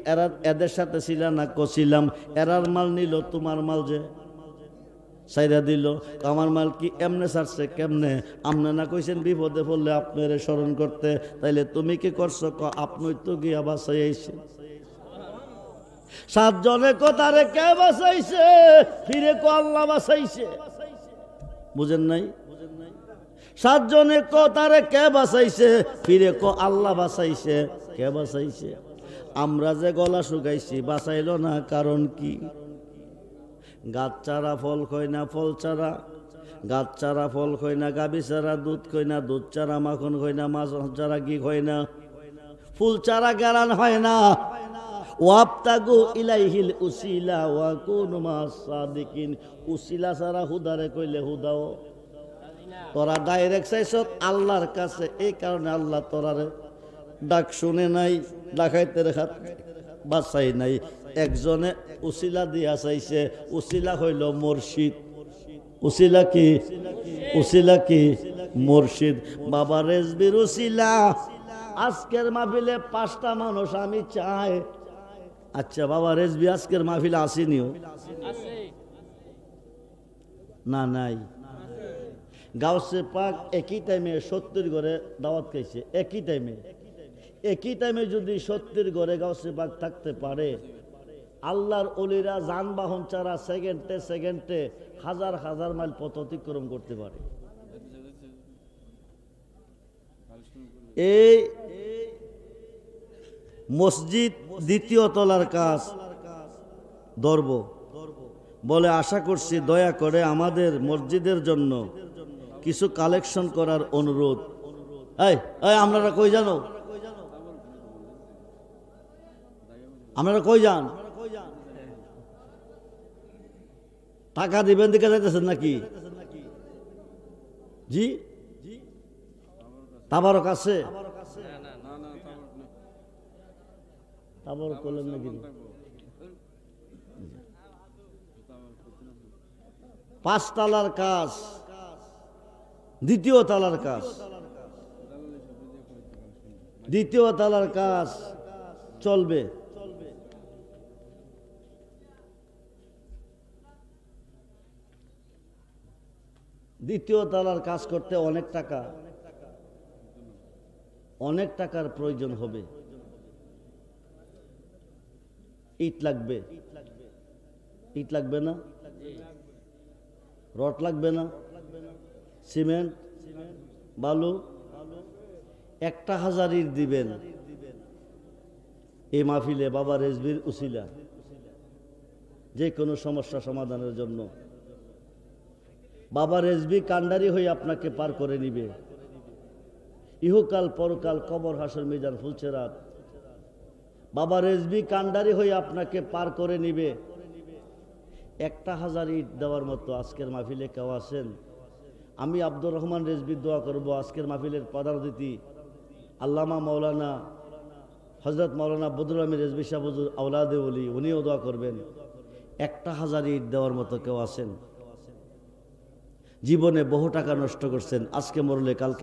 S1: এদের সাথে ছিলা না? কছিলাম। এরার মাল নিল, তোমার মাল যে সাইরা দিল। আমার মাল কি এমনে ছাড়ছে? কেমনে? আপনি না কইছেন বিপদে পড়লে আপনারে স্মরণ করতে, তাইলে তুমি কি করছো? আপনি তো গিয়া বাঁচাই আইছে। 7 জনের কথারে কে বাঁচাইছে? ফিরে কো আল্লাহ বাঁচাইছে। বুঝেন নাই? 7 জনের কথারে কে বাঁচাইছে? ফিরে কো আল্লাহ বাঁচাইছে। কে বাঁচাইছে? আমরা যে গলা শুকাইছি বাঁচাইল না। কারণ কি? গাছ চারা ফল খয় না, ফল চারা গাছ চারা ফল খয় না, গাবি চারা দুধ খয় না, দুধ চারা মাখন খয় না, মাছ চারা ঘি খয় না, ফুল চারা গারান হয় না। ওয়াবতাগু ইলাইহিল উসিলা ওয়া কুনু মাস সাদিকিন। উসিলা ছাড়া হুদারে কইলে হুদাও তোরা ডাইরেক্ট চাইছ আল্লাহর কাছে, এই কারণে আল্লাহ তোরারে ডাক শুনে নাই, ডাকাইতে রেখা বাঁচাই নাই। একজনে উসিলা দিয়া চাইছে, উসিলা হইল মুর্শিদ। উসিলা কি? উসিলা কি? মুর্শিদ। বাবা রেজবির উসিলা। আজকের মাহফিলে 5টা মানুষ আমি চাই। আচ্ছা বাবা রেজবি আজকের মাহফিলে আসেনিও? না, নাই। গাউসে পাক একই টাইমে 70 ঘরে দাওয়াত খাইছে, একই টাইমে যদি 70 ঘরে গাউসে পাক থাকতে পারে, আল্লাহর ওলিরা যানবাহন ছাড়া সেকেন্ডে হাজার হাজার মাইল পথ অতিক্রম করতে পারে। এই মসজিদ 2য় তলার কাজ ধরব বলে আশা করছি, দয়া করে আমাদের মসজিদের জন্য কিছু কালেকশন করার অনুরোধ। এই আপনারা কই জানো? আপনারা কই যান? টাকা দিবেন দিকে যাইতেছেন নাকি? জি, তাবারক আছে? তাবারক করলেন নাকি? 5 তলার কাজ, 2য় তলার কাজ, 2য় তলার কাজ চলবে। দ্বিতীয় তলার কাজ করতে অনেক টাকার প্রয়োজন হবে। ইট লাগবে, ইট লাগবে না? রড লাগবে না? সিমেন্ট, বালু 1000 ইট দিবেন এই মাহফিলে বাবা রেজবির উসিলা, যে কোনো সমস্যা সমাধানের জন্য। বাবা রেজবি কান্ডারি হয়ে আপনাকে পার করে নিবে, ইহকাল পরকাল, কবর, হাসর, মিজান, ফুলছেরাত। বাবা রেজবি কান্ডারি হয়ে আপনাকে পার করে নিবে। 1000 ইট দেওয়ার মতো আজকের মাহফিলে কেউ আছেন? আমি আব্দুর রহমান রেজবি দোয়া করব। আজকের মাহফিলের প্রধান অতিথি আল্লামা মাওলানা হযরত মাওলানা বদরুল আমিন রেজবি সাহেব হুজুর আওলাদে ওলি, উনিও দোয়া করবেন। 1000 ইট দেওয়ার মতো কেউ আছেন? জীবনে বহু টাকা নষ্ট করছেন, আজকে মরলে কালকে